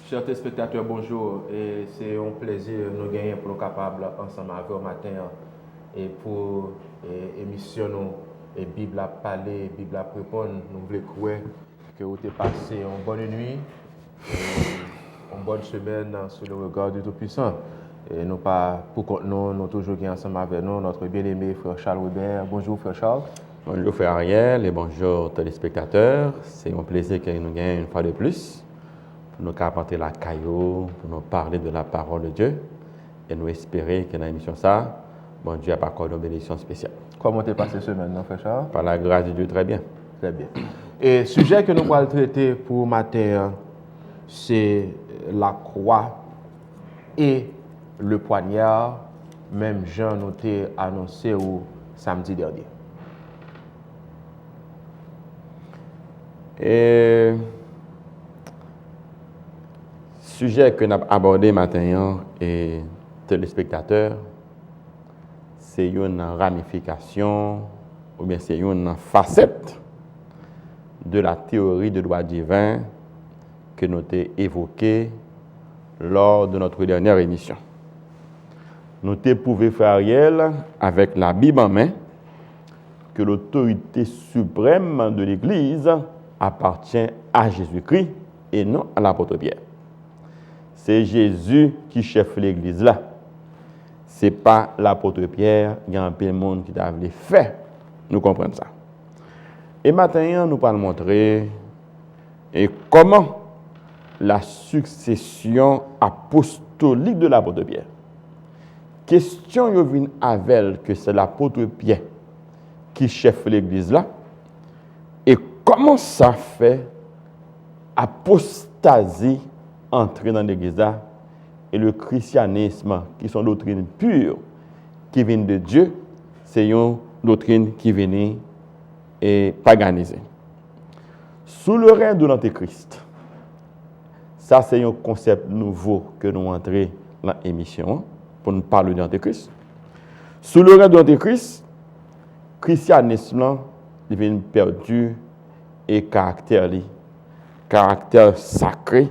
Chers téléspectateurs, bonjour. Et c'est un plaisir de nous gagner pour nous capables ensemble avec vous matin et pour émission et Bible à parler, Bible à répondre. Nous voulons croire que vous avez passé une bonne nuit et une bonne semaine sous le regard du Tout-Puissant. Et nous pas pour nous toujours ensemble avec nous notre bien-aimé frère Charles Weber. Bonjour frère Charles. Bonjour frère Ariel et bonjour téléspectateurs. C'est un plaisir que nous gagnons une fois de plus pour nous apporter la caillou, pour nous parler de la parole de Dieu et nous espérer que dans l'émission ça, bon Dieu a pas accordé une bénédiction spéciale. Comment t'es passé semaine, non, frère Charles? Par la grâce de Dieu, très bien. Très bien. Et le sujet que nous allons traiter pour matin, c'est la croix et le poignard, même Jean nous a annoncé au samedi dernier. Et sujet que nous avons abordé matin et téléspectateurs, c'est une ramification ou bien c'est une facette de la théorie de droit divin que nous avons évoquée lors de notre dernière émission. Nous avons prouvé, frère Ariel, avec la Bible en main, que l'autorité suprême de l'Église appartient à Jésus-Christ et non à l'apôtre Pierre. C'est Jésus qui chef l'Église là. Ce n'est pas l'apôtre Pierre, il y a un peu de monde qui a fait. Nous comprenons ça. Et maintenant, nous allons montrer comment la succession apostolique de l'apôtre Pierre. Question yo vient avec que c'est l'apôtre Pierre qui chef l'Église là. Et comment ça fait apostasie entrer dans l'Église là et le christianisme qui sont doctrines pures qui viennent de Dieu, c'est une doctrine qui vient et paganisée. Sous le règne de l'Antéchrist, ça c'est un concept nouveau que nous entrons dans l'émission pour nous parler de l'Antéchrist. Sous le règne de l'Antéchrist, le christianisme devient perdu et caractère sacré,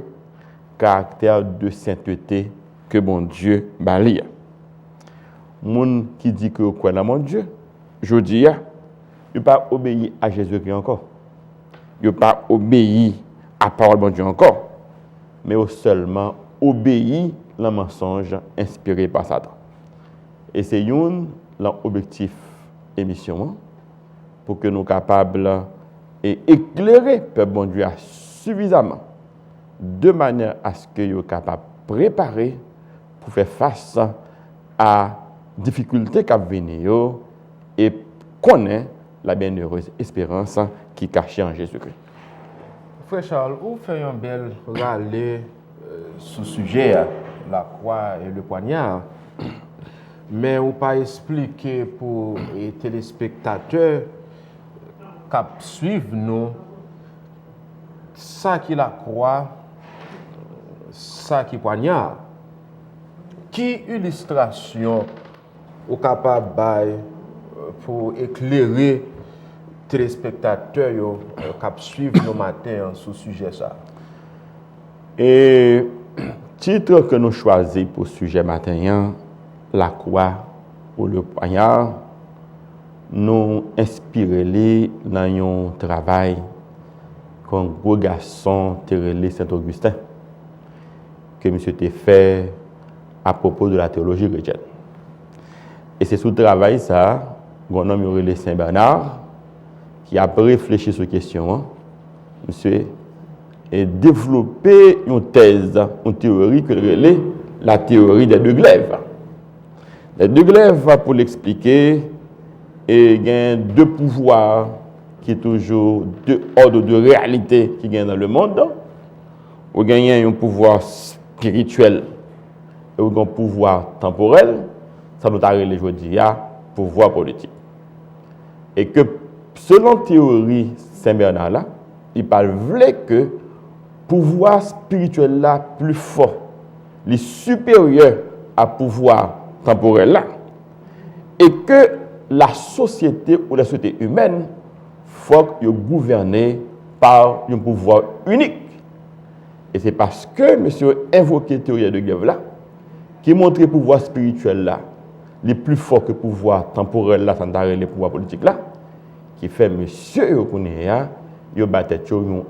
caractère de sainteté que bon Dieu balie. Moun qui dit que quoi dans mon Dieu, je dis, il pas obéi à Jésus-Christ encore. Il pas obéi à la parole de bon Dieu encore, mais seulement obéi le mensonge inspiré par Satan. Et c'est l'objectif émission pour que nous capables et éclairer le peuple bon Dieu suffisamment de manière à ce que nous capables de préparer pour faire face à difficultés qui viennent et connaître la bienheureuse espérance qui est cachée en Jésus-Christ. Frère Charles, vous faites un bel râler sur le sujet, la croix et le poignard, mais vous pas expliquer pour les téléspectateurs qui suivent nous, ça qui la croix, ça qui poignard. Qui illustration vous capable pour éclairer téléspectateurs qui suivent nos matins sur ce sujet ça? Et titre que nous choisissons pour ce sujet matin, la croix ou le poignard, nous inspirons dans un travail qu'un gros garçon Thérèse Saint-Augustin que monsieur a fait à propos de la théologie chrétienne. Et c'est sous le travail ça, un homme relé Saint Bernard qui a réfléchi sur la question, monsieur et développé une thèse, une théorie que relève la théorie des deux glaives. Les deux glaives, pour l'expliquer, il y a deux pouvoirs qui sont toujours deux ordres de réalité qui gagnent dans le monde. Vous gagnez un pouvoir spirituel et un pouvoir temporel. Ça nous arrive aujourd'hui à pouvoir politique. Et que selon la théorie Saint-Bernard, là, il parle vrai que pouvoir spirituel là plus fort, les supérieur à pouvoir temporel là, et que la société ou la société humaine faut être gouvernée par un pouvoir unique. Et c'est parce que monsieur invoqué théorie de guerre là, qui montre le pouvoir spirituel là, les plus forts que le pouvoir temporel là, sans le pouvoir politique là, qui fait monsieur Yokuneya, il a une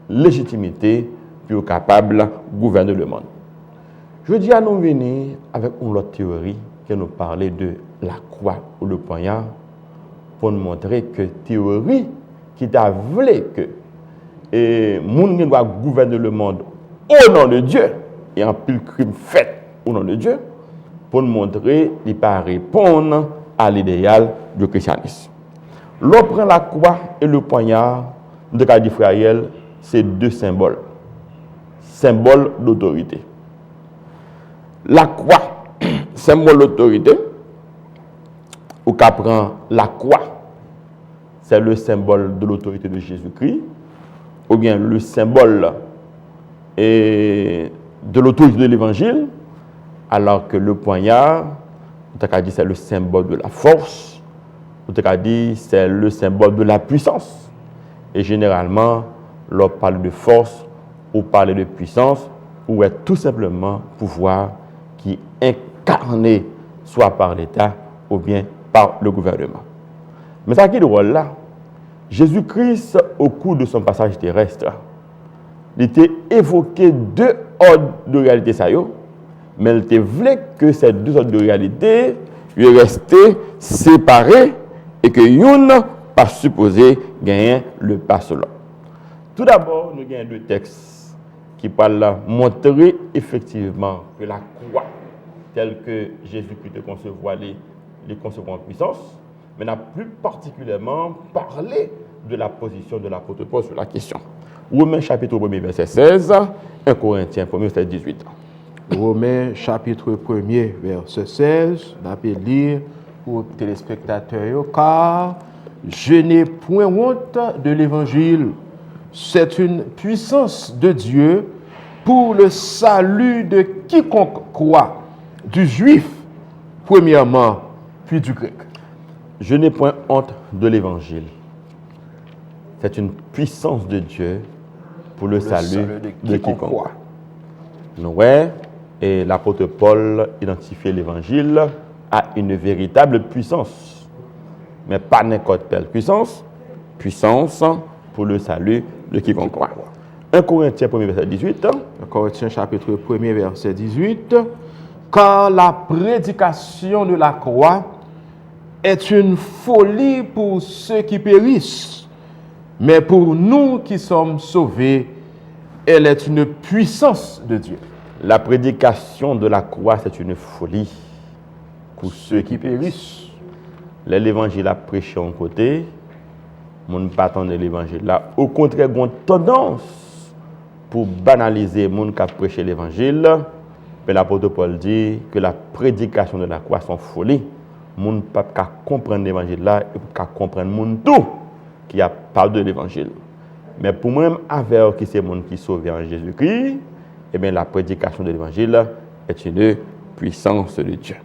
légitimité pour être capable de gouverner le monde. Je dis à nous venir avec une autre théorie qui nous parlait de la croix ou le poignard pour nous montrer que théorie qui t'a voulu que le monde doit gouverner le monde au nom de Dieu et en pile crime fait au nom de Dieu pour nous montrer qu'il ne pas répondre à l'idéal du christianisme. L'on prend la croix et le poignard, de cas d'Israël, c'est deux symboles. Symbole d'autorité. La croix, symbole d'autorité, ou qu'à prend la croix, c'est le symbole de l'autorité de Jésus-Christ, ou bien le symbole de l'autorité de l'Évangile, alors que le poignard, on t'a dit c'est le symbole de la force, on t'a dit c'est le symbole de la puissance. Et généralement, l'on parle de force ou parle de puissance, ou est tout simplement pouvoir qui est incarné soit par l'État ou bien par le gouvernement. Mais ça qui est drôle là, Jésus-Christ, au cours de son passage terrestre, il était évoqué deux ordres de réalité, mais il était vrai que ces deux ordres de réalité restaient séparés et que l'une pas supposé gagner le pas selon. Tout d'abord, nous avons deux textes qui parlent montrer effectivement que la croix, telle que Jésus-Christ concevoir les concevoir en puissance, mais n'a plus particulièrement parlé de la position de l'apôtre Paul sur la question. Romains chapitre 1 verset 16, 1 Corinthiens 1 verset 18. Romains chapitre 1 verset 16, on peut lire pour les téléspectateurs, car je n'ai point honte de l'évangile. C'est une puissance de Dieu pour le salut de quiconque croit, du juif premièrement, puis du grec. Je n'ai point honte de l'évangile. C'est une puissance de Dieu pour le salut de quiconque croit. Ouais, et l'apôtre Paul identifiait l'évangile à une véritable puissance, mais pas n'importe quelle puissance, puissance pour le salut de quiconque croit. 1 Corinthiens 1 verset 18. 1 Corinthiens chapitre 1 verset 18. Car la prédication de la croix est une folie pour ceux qui périssent, mais pour nous qui sommes sauvés, elle est une puissance de Dieu. La prédication de la croix, c'est une folie pour ceux qui périssent. L'évangile a prêché en côté, mon pas attendre l'évangile là. Au contraire, il y a une tendance pour banaliser les gens qui prêché l'évangile. Mais l'apôtre Paul dit que la prédication de la croix est une folie. Les gens ne peuvent pas comprendre l'évangile là et pas comprendre le tout qui a parlé de l'évangile. Mais pour moi-même, avec qui c'est les gens qui sont sauvés en Jésus-Christ, eh bien, la prédication de l'évangile est une puissance de Dieu.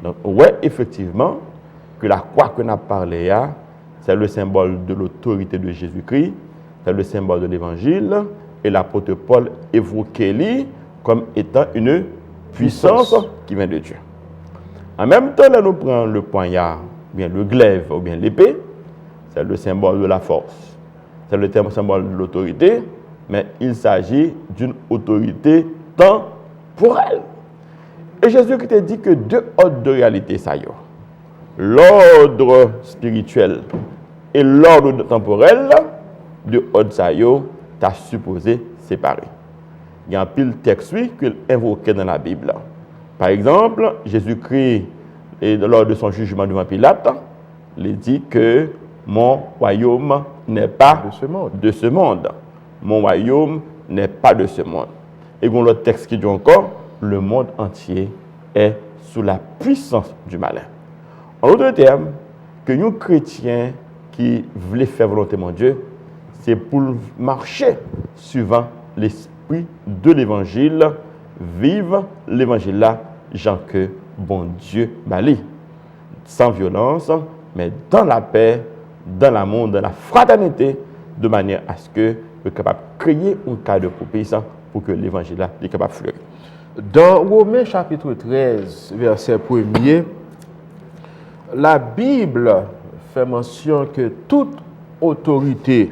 Donc, ouais, effectivement, que la croix que nous avons parlé là, c'est le symbole de l'autorité de Jésus-Christ, c'est le symbole de l'évangile, et l'apôtre Paul évoquait comme étant une puissance qui vient de Dieu. En même temps, là, nous prenons le poignard, bien le glaive ou bien l'épée, c'est le symbole de la force, c'est le symbole de l'autorité, mais il s'agit d'une autorité temporelle. Et Jésus-Christ a dit que deux ordres de réalité, ça y est. L'ordre spirituel et l'ordre temporel, de ordre ça y est, t'as supposé séparer. Il y a un pile texte qu'il invoquait dans la Bible. Par exemple, Jésus-Christ, lors de son jugement devant Pilate, il dit que mon royaume n'est pas de ce monde. Mon royaume n'est pas de ce monde. Et dans l'autre texte qui dit encore, le monde entier est sous la puissance du malin. En d'autres termes, que nous chrétiens qui voulons faire volonté de Dieu, c'est pour marcher suivant l'esprit de l'évangile, vivre l'évangile là, Jean que bon Dieu m'a sans violence, mais dans la paix, dans l'amour, dans la fraternité, de manière à ce que nous soyons capables de créer un cadre propice pour que l'évangile là soit capable de fleurir. Dans Romains chapitre 13, verset 1er, la Bible fait mention que toute autorité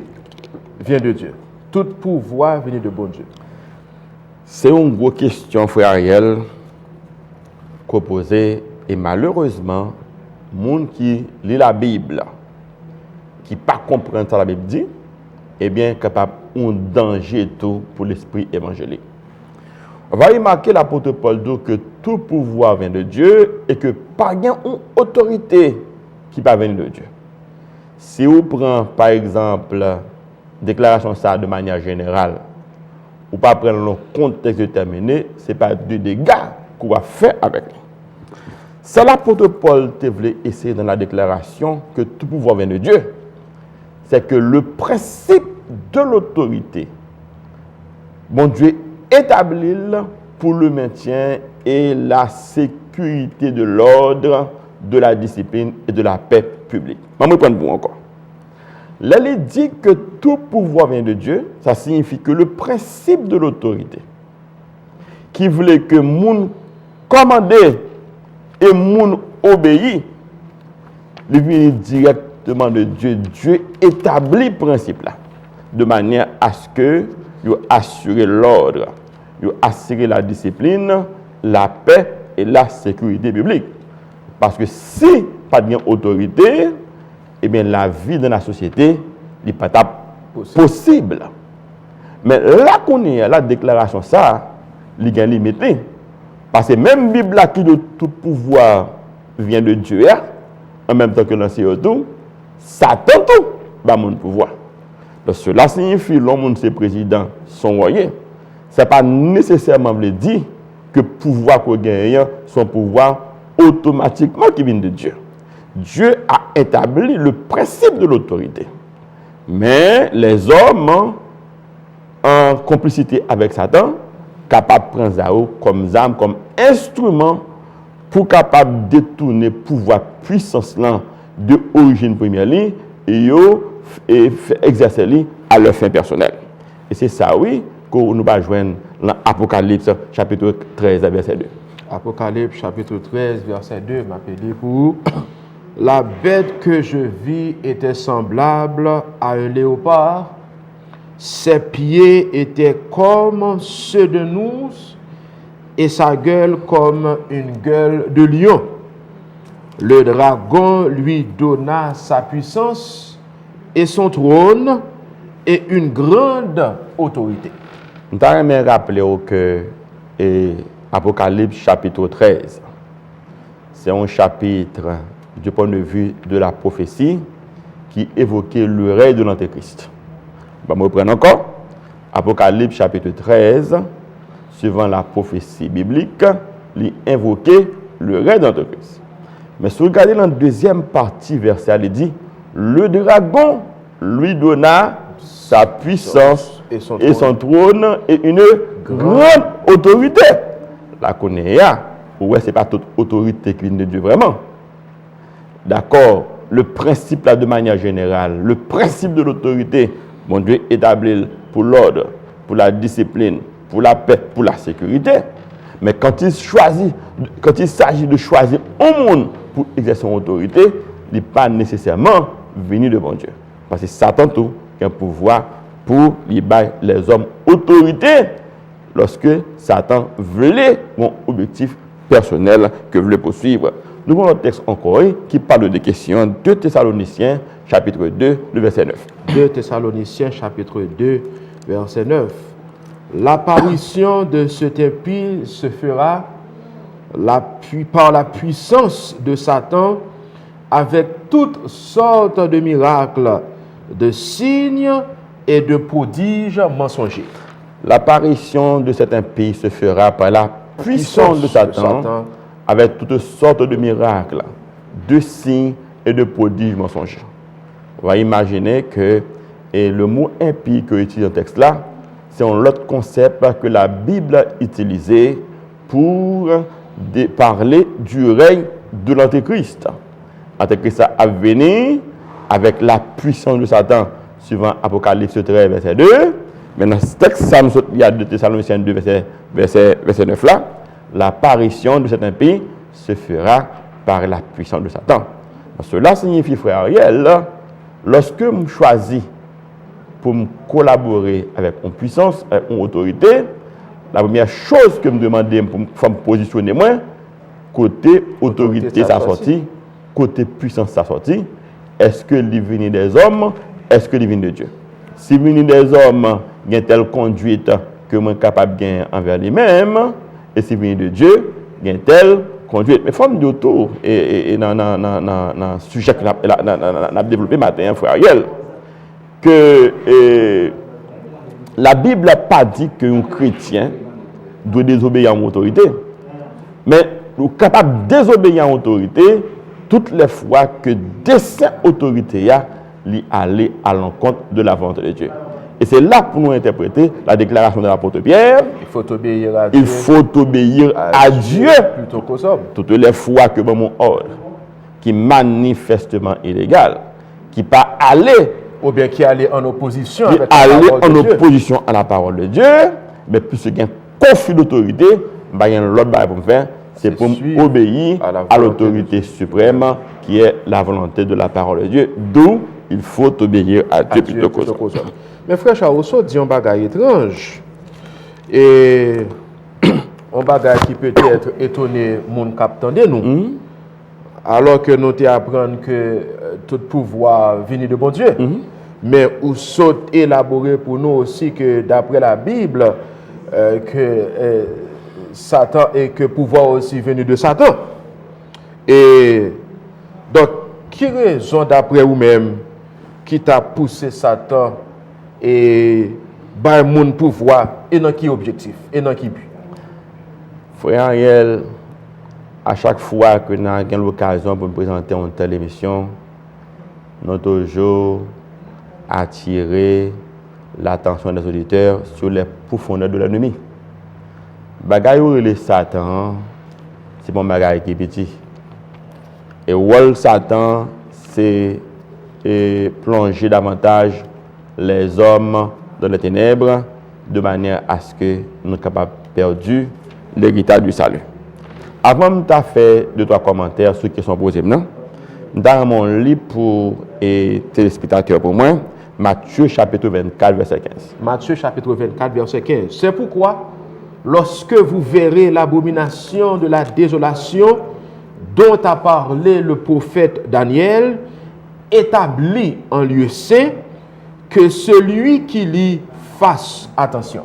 vient de Dieu. Tout pouvoir vient de bon Dieu. C'est une grosse question, frère Ariel, qu'on posait. Et malheureusement, les gens qui lit la Bible, qui ne comprennent pas ce que la Bible dit, eh bien, capable un danger tout pour l'esprit évangélique. On va remarquer l'apôtre Paul dit que tout pouvoir vient de Dieu et que pas une autorité qui peut venir de Dieu. Si vous prenez par exemple déclaration ça de manière générale, ou pas prendre le contexte déterminé, ce n'est pas de dégâts qu'on va faire avec lui. C'est l'apôtre Paul qui voulait essayer dans la déclaration que tout pouvoir vient de Dieu. C'est que le principe de l'autorité, bon Dieu établit pour le maintien et la sécurité de l'ordre, de la discipline et de la paix publique. Je vais prendre vous encore. Là, il dit que tout pouvoir vient de Dieu, ça signifie que le principe de l'autorité, qui voulait que moun commande et moun obéit, il vient directement de Dieu. Dieu établit ce principe-là, de manière à ce que il assure l'ordre, il assure la discipline, la paix et la sécurité publique. Parce que si pas de autorité, eh bien la vie de la société n'est pas possible. Mais là qu'on est, la déclaration ça, il y a une limite. Parce que même la Bible qui dit tout pouvoir vient de Dieu, en même temps que l'ancien tout, Satan tout va mon pouvoir. Donc cela signifie que l'homme c'est président, son royaume. Ce n'est pas nécessairement dire que le pouvoir qu'on gagne, son pouvoir automatiquement qui vient de Dieu. Dieu a établi le principe de l'autorité. Mais les hommes, en complicité avec Satan, capables de prendre ça comme arme, comme instrument pour capable de détourner le pouvoir puissance de origine première ligne et exercer à leur fin personnelle. Et c'est ça, oui, que nous allons joindre dans l'Apocalypse chapitre 13, verset 2. Apocalypse chapitre 13, verset 2, m'appelle pour la bête que je vis était semblable à un léopard. Ses pieds étaient comme ceux de nous et sa gueule comme une gueule de lion. Le dragon lui donna sa puissance et son trône et une grande autorité. Nous avons rappelé que Apocalypse chapitre 13, c'est un chapitre du point de vue de la prophétie qui évoquait le règne de l'Antéchrist. Je vais reprendre encore. Apocalypse chapitre 13, suivant la prophétie biblique, il invoquait le règne de l'Antéchrist. Mais si vous regardez dans la deuxième partie, verset, il dit le dragon lui donna sa puissance et son trône et une grande autorité. La connaît, ouais, ce n'est pas toute autorité qui vient de Dieu vraiment. D'accord, le principe là de manière générale, le principe de l'autorité, mon Dieu établi pour l'ordre, pour la discipline, pour la paix, pour la sécurité. Mais quand il s'agit de choisir un monde pour exercer son autorité, il n'est pas nécessairement venu de bon Dieu. Parce que Satan tout a un pouvoir pour libérer les hommes autorité lorsque Satan voulait mon objectif personnel que voulait poursuivre. Nous avons un texte encore qui parle des questions. 2 Thessaloniciens, chapitre 2, le verset 9. 2 Thessaloniciens, chapitre 2, verset 9. L'apparition de cet impie se fera par la puissance de Satan avec toutes sortes de miracles, de signes et de prodiges mensongers. L'apparition de cet impie se fera par la puissance de Satan avec toutes sortes de miracles, de signes et de prodiges mensongers. On va imaginer que le mot impie que utilise dans le texte là, c'est un autre concept que la Bible utilisait pour parler du règne de l'Antéchrist. L'Antéchrist a venu avec la puissance de Satan, suivant Apocalypse 13, verset 2, Mais dans ce texte, il y a 2 Thessaloniciens 2, verset 9 là, l'apparition de certains pays se fera par la puissance de Satan. Cela signifie, frère Ariel, lorsque je choisis pour me collaborer avec une puissance, avec une autorité, la première chose que je me demande pour me positionner moi, côté autorité ça sorti, côté puissance ça sorti, est-ce que il vient des hommes, est-ce que il vient de Dieu? Si il vient des hommes, il y a telle conduite que je suis capable de gagner envers lui-même, et si il vient de Dieu, il y a telle conduite. Mais il faut me dire autour, et dans le sujet que nous avons développé matin, frère Ariel, que la Bible n'a pas dit qu'un chrétien doit désobéir à une autorité. Mais nous sommes capables de désobéir à une autorité toutes les fois que dessein autorité a aller à l'encontre de la volonté de Dieu. Et c'est là pour nous interpréter la déclaration de l'apôtre Pierre. Il faut obéir à Dieu. Il faut obéir à Dieu plutôt qu'aux hommes. Toutes les fois que mon ordre, qui est manifestement illégal, qui pas aller ou bien qui allait en opposition avec opposition à la parole de Dieu, mais plus qu'il y a un conflit d'autorité, il y a l'autre bail pour me faire, c'est pour obéir à l'autorité suprême qui est la volonté de la parole de Dieu. D'où il faut obéir à Dieu plutôt qu'aux hommes. Mais frère Charousseau dit un bagage étrange. Et un bagage qui peut être étonné mon capitaine de nous. Alors que nous apprenons que tout pouvoir vient de bon Dieu. Mais où saute élaboré pour nous aussi que d'après la Bible, Satan et que pouvoir aussi venu de Satan. Et donc, qui raison d'après vous-même qui t'a poussé Satan et par mon pouvoir et dans qui objectif et dans qui but? Frère Ariel, à chaque fois que nous avons l'occasion pour présenter une telle émission, nous avons toujours attiré l'attention des auditeurs sur les profondeurs de l'ennemi. Bagaille où le Satan, c'est mon bagaille qui est petit. Et où Satan, c'est plonger davantage les hommes dans les ténèbres de manière à ce que nous soyons capables de perdre l'héritage du salut. Avant de faire 2-3 commentaires sur ce qui sont posés maintenant, dans mon livre pour les téléspectateurs pour moi, Matthieu chapitre 24, verset 15. Matthieu chapitre 24, verset 15. C'est pourquoi, lorsque vous verrez l'abomination de la désolation dont a parlé le prophète Daniel, établi en lieu saint, que celui qui lit fasse attention.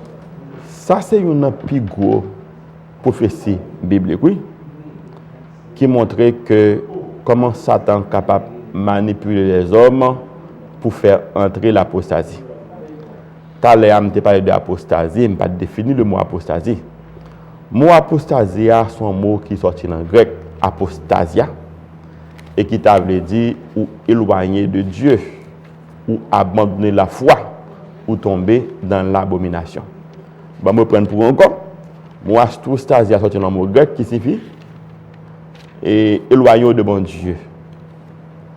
Ça, c'est une plus grosse prophétie biblique, oui, qui montrait que comment Satan est capable de manipuler les hommes pour faire entrer l'apostasie. Tout à l'heure, je parlé de l'apostasie, je n'ai pas défini le mot apostasie. Le mot apostasie, c'est un mot qui sorti en grec, apostasia, et qui veut dire ou éloigner de Dieu, ou abandonner la foi, ou tomber dans l'abomination. Je vais me prendre pour encore. Le mot apostasia sorti un mot grec qui signifie éloigner de bon Dieu.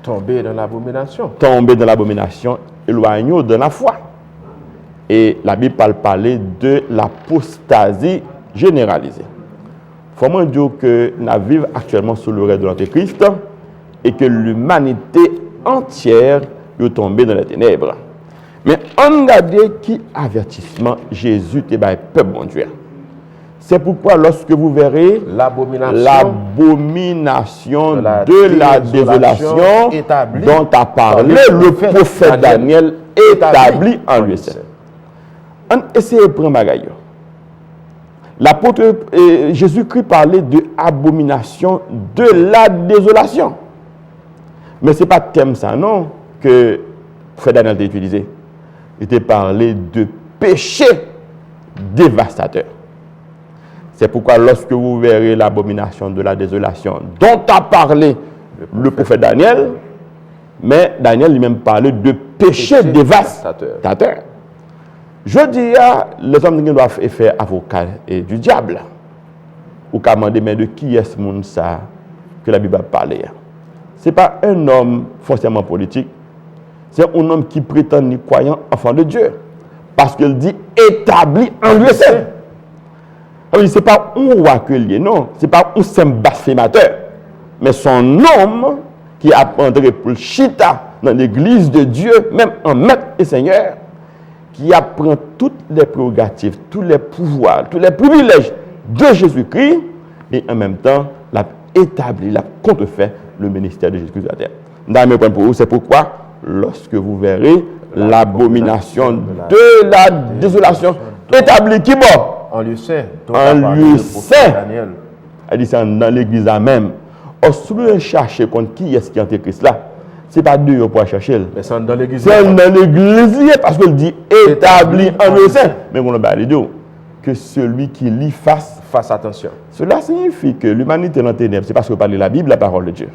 Tomber dans l'abomination. Tomber dans l'abomination, éloigner de la foi. Et la Bible parle de l'apostasie généralisée. Il faut dire que nous vivons actuellement sous le règne de l'Antéchrist et que l'humanité entière est tombée dans les ténèbres. Mais on regarde qui avertissement Jésus te bail peuple bon Dieu. C'est pourquoi lorsque vous verrez l'abomination de la désolation dont a parlé le prophète Daniel établi en lui seul. On essaie de prendre bagaille. L'apôtre Jésus-Christ parlait de abomination de la désolation. Mais ce n'est pas thème ça, non, que le prophète Daniel a utilisé. Il était parlé de péché dévastateur. C'est pourquoi lorsque vous verrez l'abomination de la désolation dont a parlé le prophète Daniel, mais Daniel lui-même parlait de péché dévastateur. Je dis, les hommes qui doivent faire avocat du diable. Ou qu'à demander, mais de qui est ce monde ça que la Bible a parlé? Ce n'est pas un homme forcément politique. C'est un homme qui prétend ni croyant, enfant de Dieu. Parce qu'il dit établi en lieu saint. Ce n'est pas un roi que lié, non. Ce n'est pas un simple blasphémateur. Mais son homme qui a entré pour le chita dans l'église de Dieu, même en maître et seigneur, qui apprend toutes les prérogatives, tous les pouvoirs, tous les privilèges de Jésus-Christ, et en même temps, l'a établi, l'a contrefait le ministère de Jésus-Christ sur la terre. Dans mes points pour vous, c'est pourquoi, lorsque vous verrez l'abomination de la désolation établie, qui bon? En lieu saint. En lieu saint. Elle dit ça dans l'église même. Or, si vous cherchez contre qui est-ce qui est Antéchrist là, ce n'est pas Dieu pour chercher. Mais c'est dans l'église. C'est dans l'église parce qu'il dit établi en lieu saint. Mais on va dire que celui qui lit fasse attention. Cela signifie que l'humanité dans les ténèbres, c'est parce que vous parlez de la Bible, la parole de Dieu.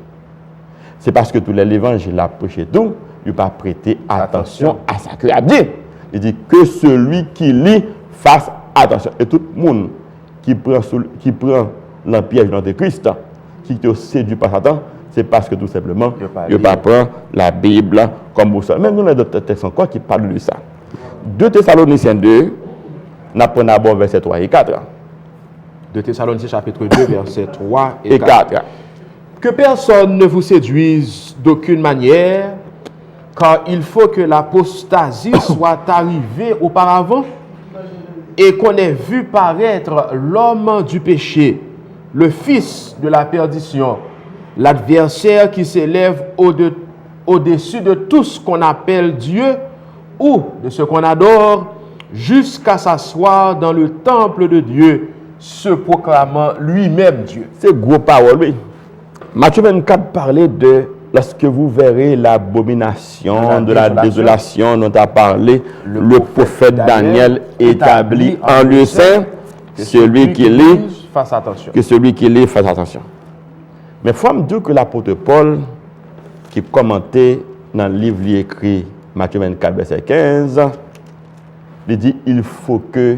C'est parce que tous les évangiles a prêché tout, il ne pas prêter attention à ça que a dit. Il dit que celui qui lit fasse attention. Et tout le monde qui prend l'empiège d'Antéchrist, qui te séduit par Satan, c'est parce que tout simplement, il ne pas prend la Bible comme boussole. Même nous, on a d'autres textes encore qui parlent de ça. 2 Thessaloniciens 2, on apprend d'abord verset 3 et 4. 2 Thessaloniciens chapitre 2, versets 3 et 4. Que personne ne vous séduise d'aucune manière, car il faut que l'apostasie soit arrivée auparavant et qu'on ait vu paraître l'homme du péché, le fils de la perdition, l'adversaire qui s'élève au-dessus de tout ce qu'on appelle Dieu ou de ce qu'on adore, jusqu'à s'asseoir dans le temple de Dieu, se proclamant lui-même Dieu. C'est gros parole, oui. Matthieu 24 parlait de lorsque vous verrez l'abomination de la désolation dont a parlé le prophète Daniel établi en lieu saint, celui qui lit fasse attention. Que celui qui lit fasse attention. Mais il faut me dire que l'apôtre Paul, qui commentait dans le livre écrit Matthieu 24, verset 15, il dit il faut que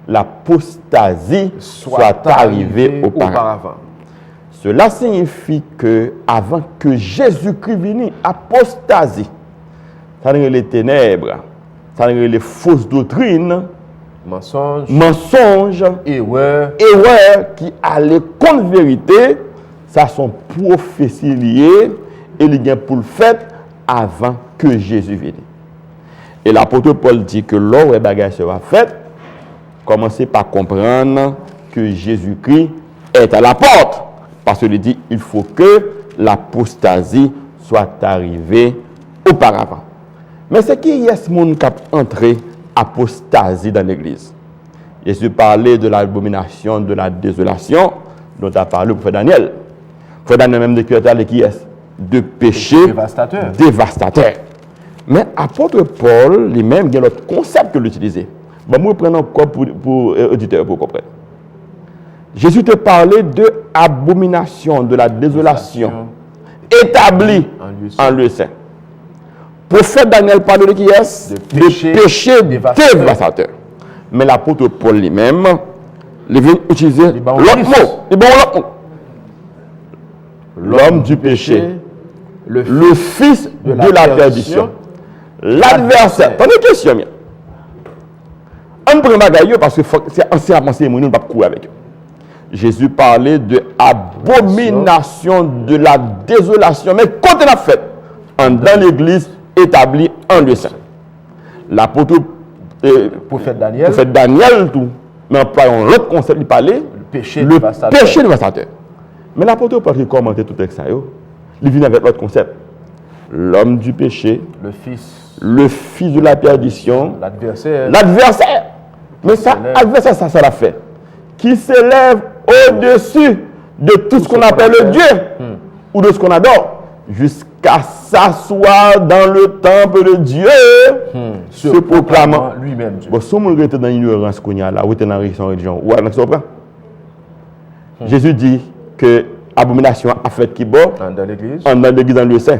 l'apostasie soit arrivée auparavant. Cela signifie que avant que Jésus-Christ vienne, apostasie, ça veut dire les ténèbres, ça veut dire les fausses doctrines, mensonges, erreurs qui allaient contre vérité, ça sont prophéties liées et il y a pour le fait avant que Jésus vienne. Et l'apôtre Paul dit que l'or et bagage sera fait, commencez par comprendre que Jésus-Christ est à la porte. Parce qu'il dit il faut que l'apostasie soit arrivée auparavant. Mais c'est qui est ce monde qui a entré apostasie dans l'église? Jésus parlait de l'abomination, de la désolation, dont a parlé le prophète Daniel. Le prophète Daniel même déclaré qui est de péché dévastateur. Mais apôtre Paul, lui-même, il y a l'autre concept que l'utiliser. Bon, moi, prenons encore pour auditeur pour comprendre. Jésus te parlait de abomination, de la désolation, établie en lieu saint. Prophète Daniel parle de qui est? De péché dévastateur. Mais l'apôtre Paul lui-même, il vient utiliser l'autre mot. L'homme du péché, le fils de la perdition, l'adversaire. Prenez une question. On prend un bagaille parce que c'est ancien à penser, nous ne pouvons pas courir avec eux. Jésus parlait de abomination, de la désolation. Mais quand on a fait, dans l'église établie en lieu saint. L'apôtre prophète Daniel, tout, mais employons l'autre concept, il parlait le péché dévastateur. Mais l'apôtre Paul qui commentait tout texte, il vient avec l'autre concept. L'homme du péché, le fils de la perdition, l'adversaire. Mais ça, adversaire, ça l'a fait. Qui s'élève au-dessus de tout ce qu'on appelle le Dieu ou de ce qu'on adore, jusqu'à s'asseoir dans le temple de Dieu, se proclamant lui-même Dieu. Bon, si on est dans l'ignorance qu'on a là, ou dans la religion, ou dans ce Jésus dit que l'abomination a fait qui bon dans l'église dans le saint.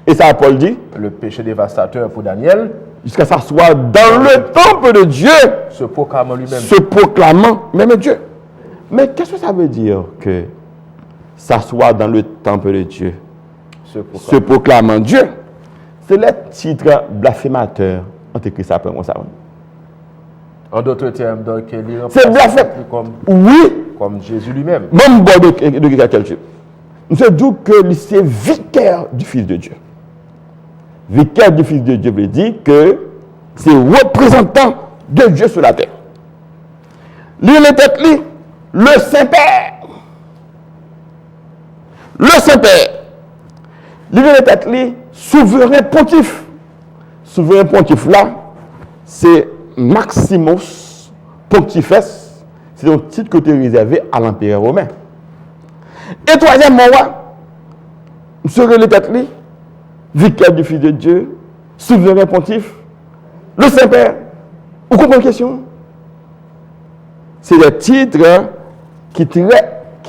Et ça, Paul dit le péché dévastateur pour Daniel, jusqu'à s'asseoir dans le temple de Dieu, se proclamant lui-même. Se proclamant même Dieu. Mais qu'est-ce que ça veut dire que s'asseoir dans le temple de Dieu, se proclamant Dieu? C'est le titre blasphémateur antéchrist après ça. En d'autres termes, donc, il C'est blasphème. Oui. Comme Jésus lui-même. Même bon de quel Dieu. Nous se disons que c'est vicaire du Fils de Dieu. Vicaire du Fils de Dieu veut dire que c'est représentant de Dieu sur la terre. Lire les têtes, le Saint-Père. Le Saint-Père. Lire les têtes, souverain pontife. Souverain pontife là, c'est Maximus Pontifex. C'est un titre qui était réservé à l'Empire romain. Et troisièmement, monsieur le tête, vicaire du Fils de Dieu, souverain pontife, le Saint-Père. Vous comprenez la question? C'est des titres qui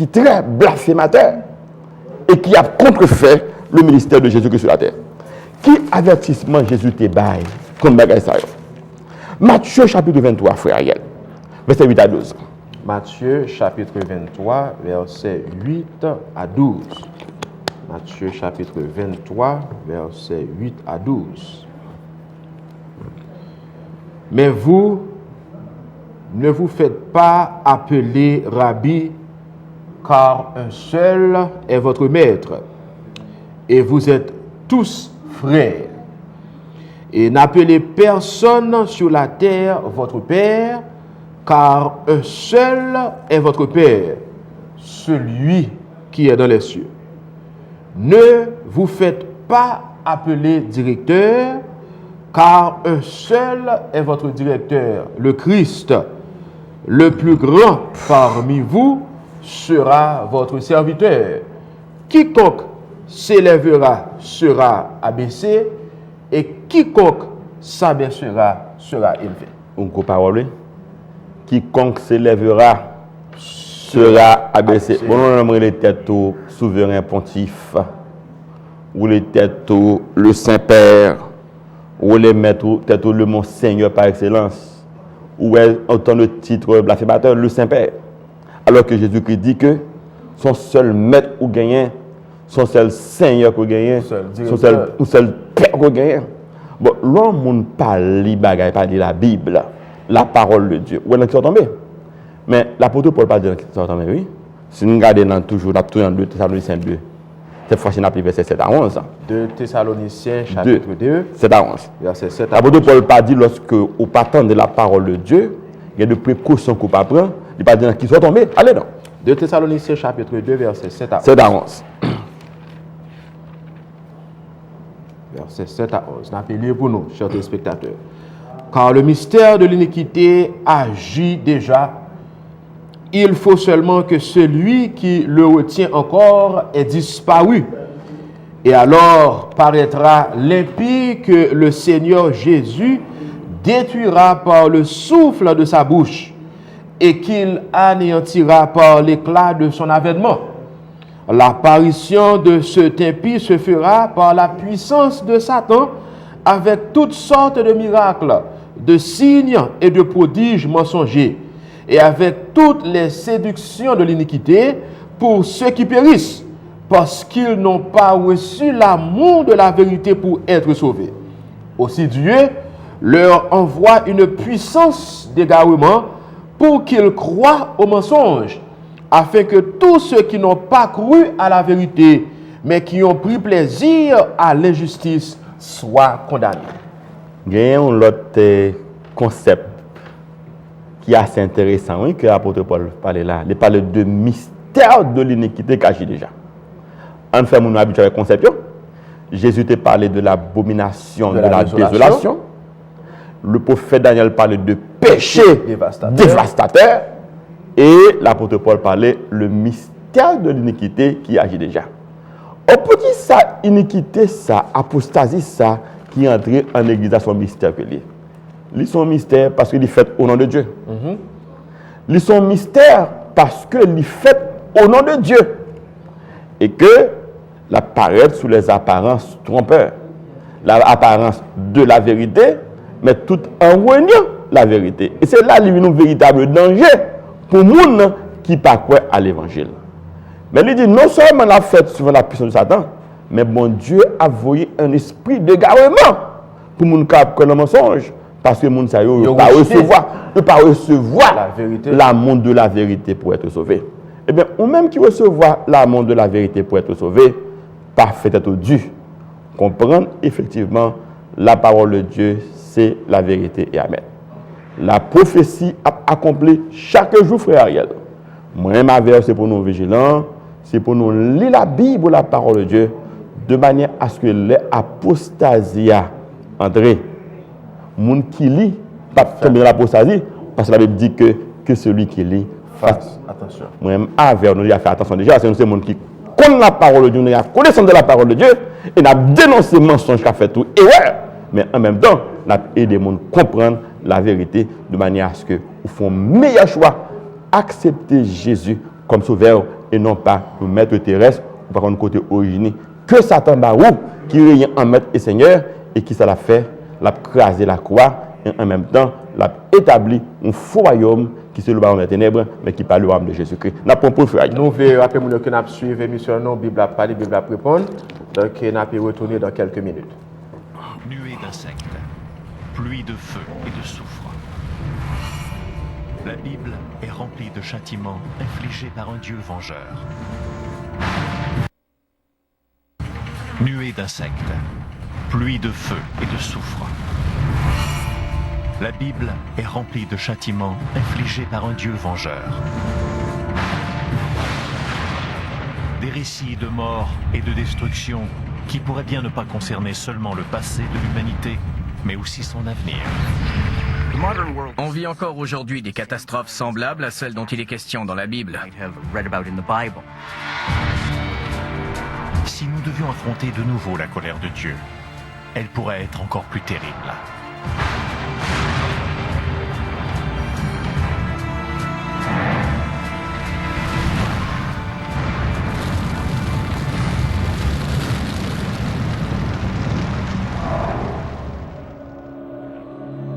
très blasphémateurs et qui a contrefait le ministère de Jésus-Christ sur la terre. Qui avertissement Jésus te baille comme bagaille ça? Matthieu chapitre 23, frère Ariel, verset 8 à 12. Matthieu chapitre 23, verset 8 à 12. Matthieu chapitre 23, verset 8 à 12. Mais vous, ne vous faites pas appeler Rabbi, car un seul est votre maître, et vous êtes tous frères. Et n'appelez personne sur la terre votre Père, car un seul est votre Père, celui qui est dans les cieux. Ne vous faites pas appeler directeur, car un seul est votre directeur, le Christ. Le plus grand parmi vous sera votre serviteur. Quiconque s'élèvera sera abaissé, et quiconque s'abaissera sera élevé. On parole. Quiconque s'élèvera sera abaissé. Bon, on aimerait les têtes au souverain pontife, ou les têtes au le Saint-Père, ou les mettre tête au le Monseigneur par excellence, ou autant de titre blasphémateur, le Saint-Père. Alors que Jésus-Christ dit que son seul maître ou gagnant, son seul Seigneur ou gagnant, son seul Père ou gagnant. Bon, l'homme ne parle pas, pas de la Bible, la parole de Dieu. Où est-ce qu'ils sont tombés? Mais l'apôtre Paul parle de qu'ils sont tombés, oui. Si nous regardons toujours, dans 2 Thessaloniciens 2, cette fois-ci, on a pris verset 7 à 11. 2 Thessaloniciens chapitre 2, 7 à 11. Verset 7 à 11. L'apôtre Paul pas dit lorsque au partant de la parole de Dieu, il y a des précautions qu'on peut prendre, il pas dit qu'ils sont tombés. Allez donc. 2 Thessaloniciens chapitre 2, verset 7 à 11. 7 à 11. Verset 7 à 11. N'appelez pour nous, chers téléspectateurs. Car le mystère de l'iniquité agit déjà. Il faut seulement que celui qui le retient encore ait disparu. Et alors paraîtra l'impie que le Seigneur Jésus détruira par le souffle de sa bouche et qu'il anéantira par l'éclat de son avènement. L'apparition de cet impie se fera par la puissance de Satan avec toutes sortes de miracles, de signes et de prodiges mensongers, et avec toutes les séductions de l'iniquité pour ceux qui périssent, parce qu'ils n'ont pas reçu l'amour de la vérité pour être sauvés. Aussi Dieu leur envoie une puissance d'égarement pour qu'ils croient au mensonge, afin que tous ceux qui n'ont pas cru à la vérité, mais qui ont pris plaisir à l'injustice, soient condamnés. Il y a un autre concept qui est assez intéressant, oui, que l'apôtre Paul parlait là. Il parle de mystère de l'iniquité qu'agit déjà. En fait, nous habitués avec le concept. Jésus t'a parlé de l'abomination, de la désolation. Le prophète Daniel parlait de péché dévastateur. Et l'apôtre Paul parlait le mystère de l'iniquité qui agit déjà. On peut dire ça, iniquité, ça, apostasie, ça, qui est entré en église à son mystère que lui. Ils sont mystère parce qu'il est fait au nom de Dieu. Ils sont mystère parce qu'il est fait au nom de Dieu. Et que l'apparaît sous les apparences trompeurs. L'apparence de la vérité, mais tout en reniant la vérité. Et c'est là qu'il y a un véritable danger pour les gens qui ne croient pas à l'évangile. Mais il dit non seulement la fête suivant la puissance de Satan, mais bon Dieu a envoyé un esprit d'égarement pour les gens qui croient le mensonge, Parce que le monde, ça ne peut pas recevoir l'amour de la vérité pour être sauvé. Eh bien, ou même qui recevoir l'amour de la vérité pour être sauvé, parfait être dû. Comprendre effectivement la parole de Dieu, c'est la vérité et amen. La prophétie a accompli chaque jour, frère Ariel. Moi, ma verse, c'est pour nous vigilants, c'est pour nous lire la Bible, la parole de Dieu, de manière à ce que l'apostasie André, moun qui lit, pas tomber dans l'apostasie, parce que la Bible dit que celui qui lit fasse attention. Moi-même, avec nous, il a fait attention déjà, c'est nous monde qui connaît la parole de Dieu, nous avons connaissance de la parole de Dieu, et nous avons dénoncé le mensonge qu'a fait tout, et ouais, mais en même temps, nous avons aidé les gens à comprendre la vérité de manière à ce qu'ils font meilleur choix, accepter Jésus comme sauveur et non pas le maître terrestre ou par contre côté origine. Que Satan barou qui règne en maître et seigneur et qui ça l'a fait, l'a crasé la croix et en même temps l'a établi un faux royaume qui c'est le baron des ténèbres mais qui parle le royaume de Jésus-Christ. N'a pas pour frère. Nous voulons rappeler que nous suivons l'émission non Bible à parler, Bible à répondre. Donc nous allons retourner dans quelques minutes. Nuée d'insectes, pluie de feu et de soufre. La Bible est remplie de châtiments infligés par un Dieu vengeur. Nuée d'insectes, pluie de feu et de soufre. La Bible est remplie de châtiments infligés par un Dieu vengeur. Des récits de mort et de destruction qui pourraient bien ne pas concerner seulement le passé de l'humanité, mais aussi son avenir. On vit encore aujourd'hui des catastrophes semblables à celles dont il est question dans la Bible. Si nous devions affronter de nouveau la colère de Dieu, elle pourrait être encore plus terrible.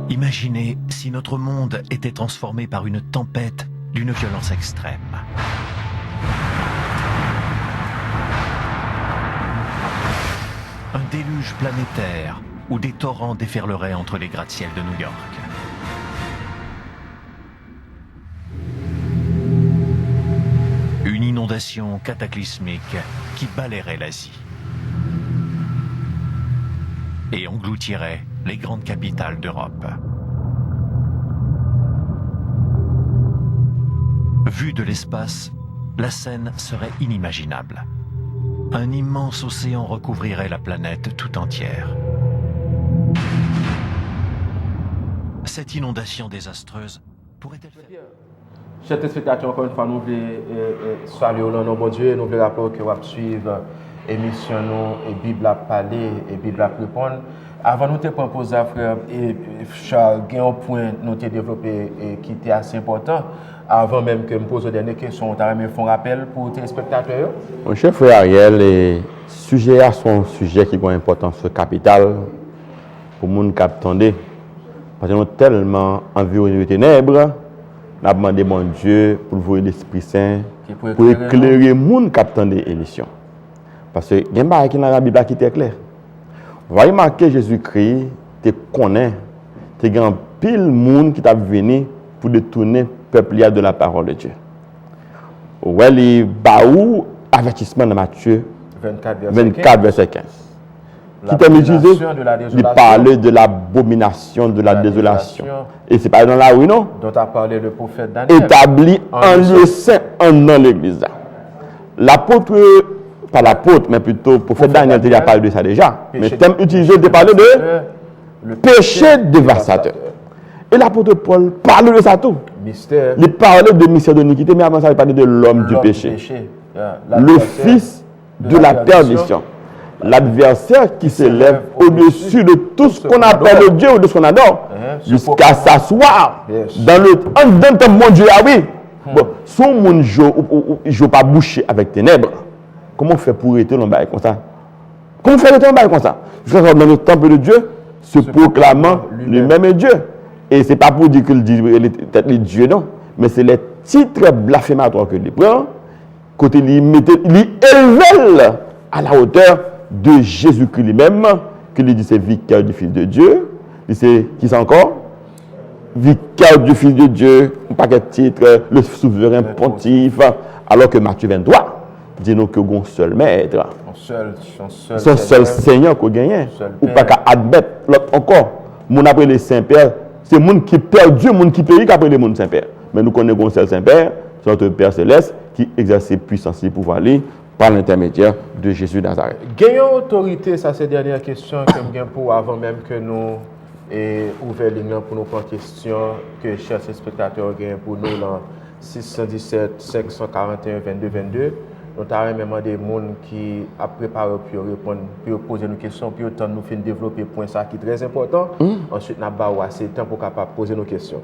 Imaginez si notre monde était transformé par une tempête d'une violence extrême. Un déluge planétaire où des torrents déferleraient entre les gratte-ciels de New York. Une inondation cataclysmique qui balayerait l'Asie et engloutirait les grandes capitales d'Europe. Vue de l'espace, la scène serait inimaginable. Un immense océan recouvrirait la planète tout entière. Cette inondation désastreuse pourrait-elle faire... Chers téléspectateurs, encore une fois, nous voulons saluer au nom de bon Dieu, nous voulons rappeler que vous suivre l'émission et Bible à parler et Bible à répondre. Avant de nous proposer, frère, Charles, il y a un point que nous avons développé et qui était assez important. Avant même que je me pose les dernières questions, tu as fait un rappel pour les téléspectateurs? Mon cher frère Ariel, les sujets sont sujets qui ont une importance capitale pour les gens qui attendent. Parce que nous sommes tellement environnés de ténèbres, nous avons demandé mon Dieu pour vous l'Esprit Saint, pour éclairer les gens qui attendent l'émission. Parce que il y a un qui dans la Bible qui est clair. Vous voyez marqué Jésus-Christ, tu connais, tu as un pile monde qui t'a venu pour détourner le peuple de la parole de Dieu. Ouais, les baou avertissement de Matthieu 24, verset 15. Qui t'a utilisé de parler de l'abomination de la désolation. Et c'est pas dans la rue, non? Dont a parlé le prophète Daniel. Établi en lieu saint dans l'église. L'apôtre, pas l'apôtre, mais plutôt le prophète Daniel, il a parlé de ça déjà. Mais le thème utilisé de parler de péché dévastateur. Et l'apôtre Paul parle de ça tout. Il parlait de mystère de l'iniquité, mais avant ça, il parlait de l'homme du péché. Le fils de la perdition. L'adversaire qui s'élève au-dessus de tout ce qu'on appelle Dieu ou de ce qu'on adore, jusqu'à s'asseoir dans le temps mon Dieu. Ah oui. Bon, si on ne joue pas boucher avec ténèbres, comment on fait pour être dans le bail comme ça? Comment on fait dans le bail comme ça? Jusqu'à dans le temple de Dieu, se proclamant lui-même est Dieu. Et ce n'est pas pour dire qu'il dit peut-être les dieux, non. Mais c'est les titres blasphématoires que il prend, côté il élève à la hauteur de Jésus-Christ lui-même, que il dit c'est vicaire du Fils de Dieu, c'est qui c'est encore? Vicaire du Fils de Dieu, un paquet de titres, le souverain pontife, alors que Matthieu 23 dit nous que un seul maître, son seul Seigneur qu'on gagne, ou pas qu'à admettre l'autre encore. Mon après les Saint-Père, c'est le monde qui perd Dieu, le monde qui périt qu'après le monde Saint-Père. Mais nous connaissons un seul Saint-Père, c'est notre Père Céleste qui exerce puissance et pouvoir par l'intermédiaire de Jésus de Nazareth. Gagnons autorité, ça c'est la dernière question que je pour avant même que nous ouvrir les lignes pour nous prendre question que chers spectateurs gagnent pour nous dans 617 541 22 22. Nous avons même des gens qui a préparé pour répondre, pour poser nos questions, puis autant nous faire développer point ça qui est très important. Ensuite, nous avons assez de temps pour capable poser nos questions.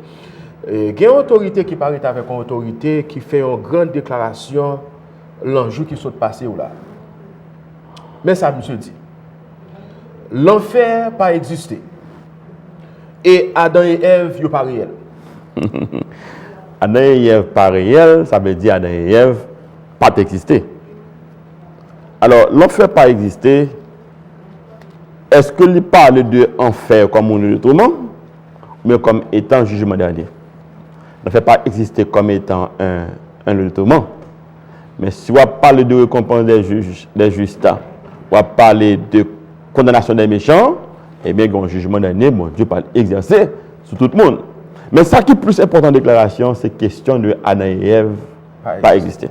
Il y a une autorité qui parle avec une autorité qui fait une grande déclaration l'enjeu qui saute passé ou là. Mais ça, monsieur dit, l'enfer pas existé. Et Adam et Ève, ils pas réel. Adam et Ève pas réel, ça veut dire Adam et Ève pas existé. Alors, l'enfer pas existé, est-ce que il parle de enfer comme on le tourment, mais comme étant jugement dernier? L'enfer pas existé comme étant un le tourment. Mais si on parle de récompense des justes, on parle de condamnation des méchants, eh bien, un jugement dernier, mon Dieu parle exercer sur tout le monde. Mais ça qui est plus important en déclaration, c'est question de Adam et Ève pas exister.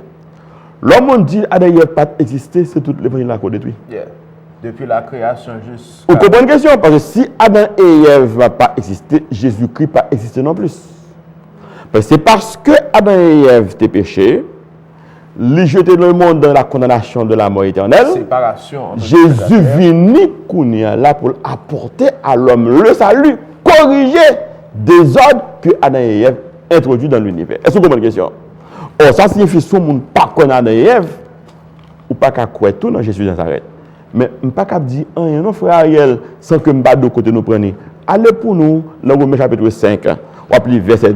L'homme dit Adam et Ève pas exister, c'est tout l'évangile là qu'on détruit. Yeah. Depuis la création jusqu'à... Vous comprenez la question? Parce que si Adam et Ève ne va pas exister, Jésus-Christ pas exister non plus. C'est parce que Adam et Ève étaient péchés, les jeter le monde dans la condamnation de la mort éternelle. Séparation. Jésus vient là pour apporter à l'homme le salut, corriger des ordres que Adam et Ève introduit dans l'univers. Est-ce que vous comprenez la question? Or, ça signifie que si on ne pas connaître Adam et Ève, ou pas qu'à croire tout dans Jésus de Nazareth. Mais on ne peut pas dire rien, non, frère Ariel, sans que nous de côté nous prenions. Allez pour nous, dans Romains chapitre 5, on va lire verset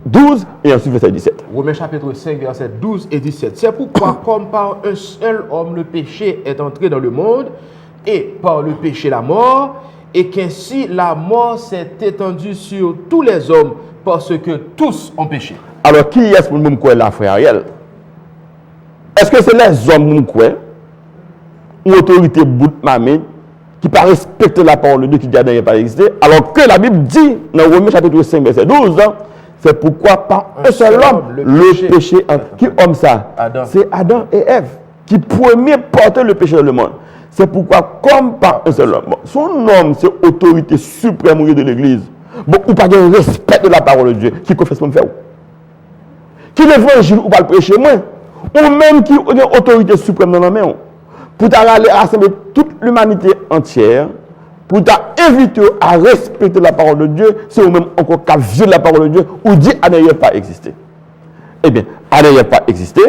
12 et ensuite verset 17. Romains chapitre 5, verset 12 et 17. C'est pourquoi, comme par un seul homme, le péché est entré dans le monde, et par le péché la mort, et qu'ainsi la mort s'est étendue sur tous les hommes, parce que tous ont péché. Alors, qui est-ce pour nous croire là, frère Ariel? Est-ce que c'est les hommes qui croient, ou autorité bout de mamie, qui ne respectent la parole de Dieu qui n'a pas existé, alors que la Bible dit, dans Romains chapitre 5, verset 12, c'est pourquoi par un seul homme, le péché. Qui homme ça? C'est Adam et Ève, qui premier portaient le péché dans le monde. C'est pourquoi, comme par un seul homme, son homme, c'est autorité suprême de l'Église. Bon, ou pas de respect de la parole de Dieu, qui confesse mon faire. Qui l'évangile ou pas le prêcher moins, ou même qui a autorité suprême dans la main. Pour aller rassembler toute l'humanité entière, pour t'inviter à respecter la parole de Dieu, c'est ou même encore qu'à violer la parole de Dieu, ou dit Adam n'a pas existé. Eh bien, Adam n'a pas existé,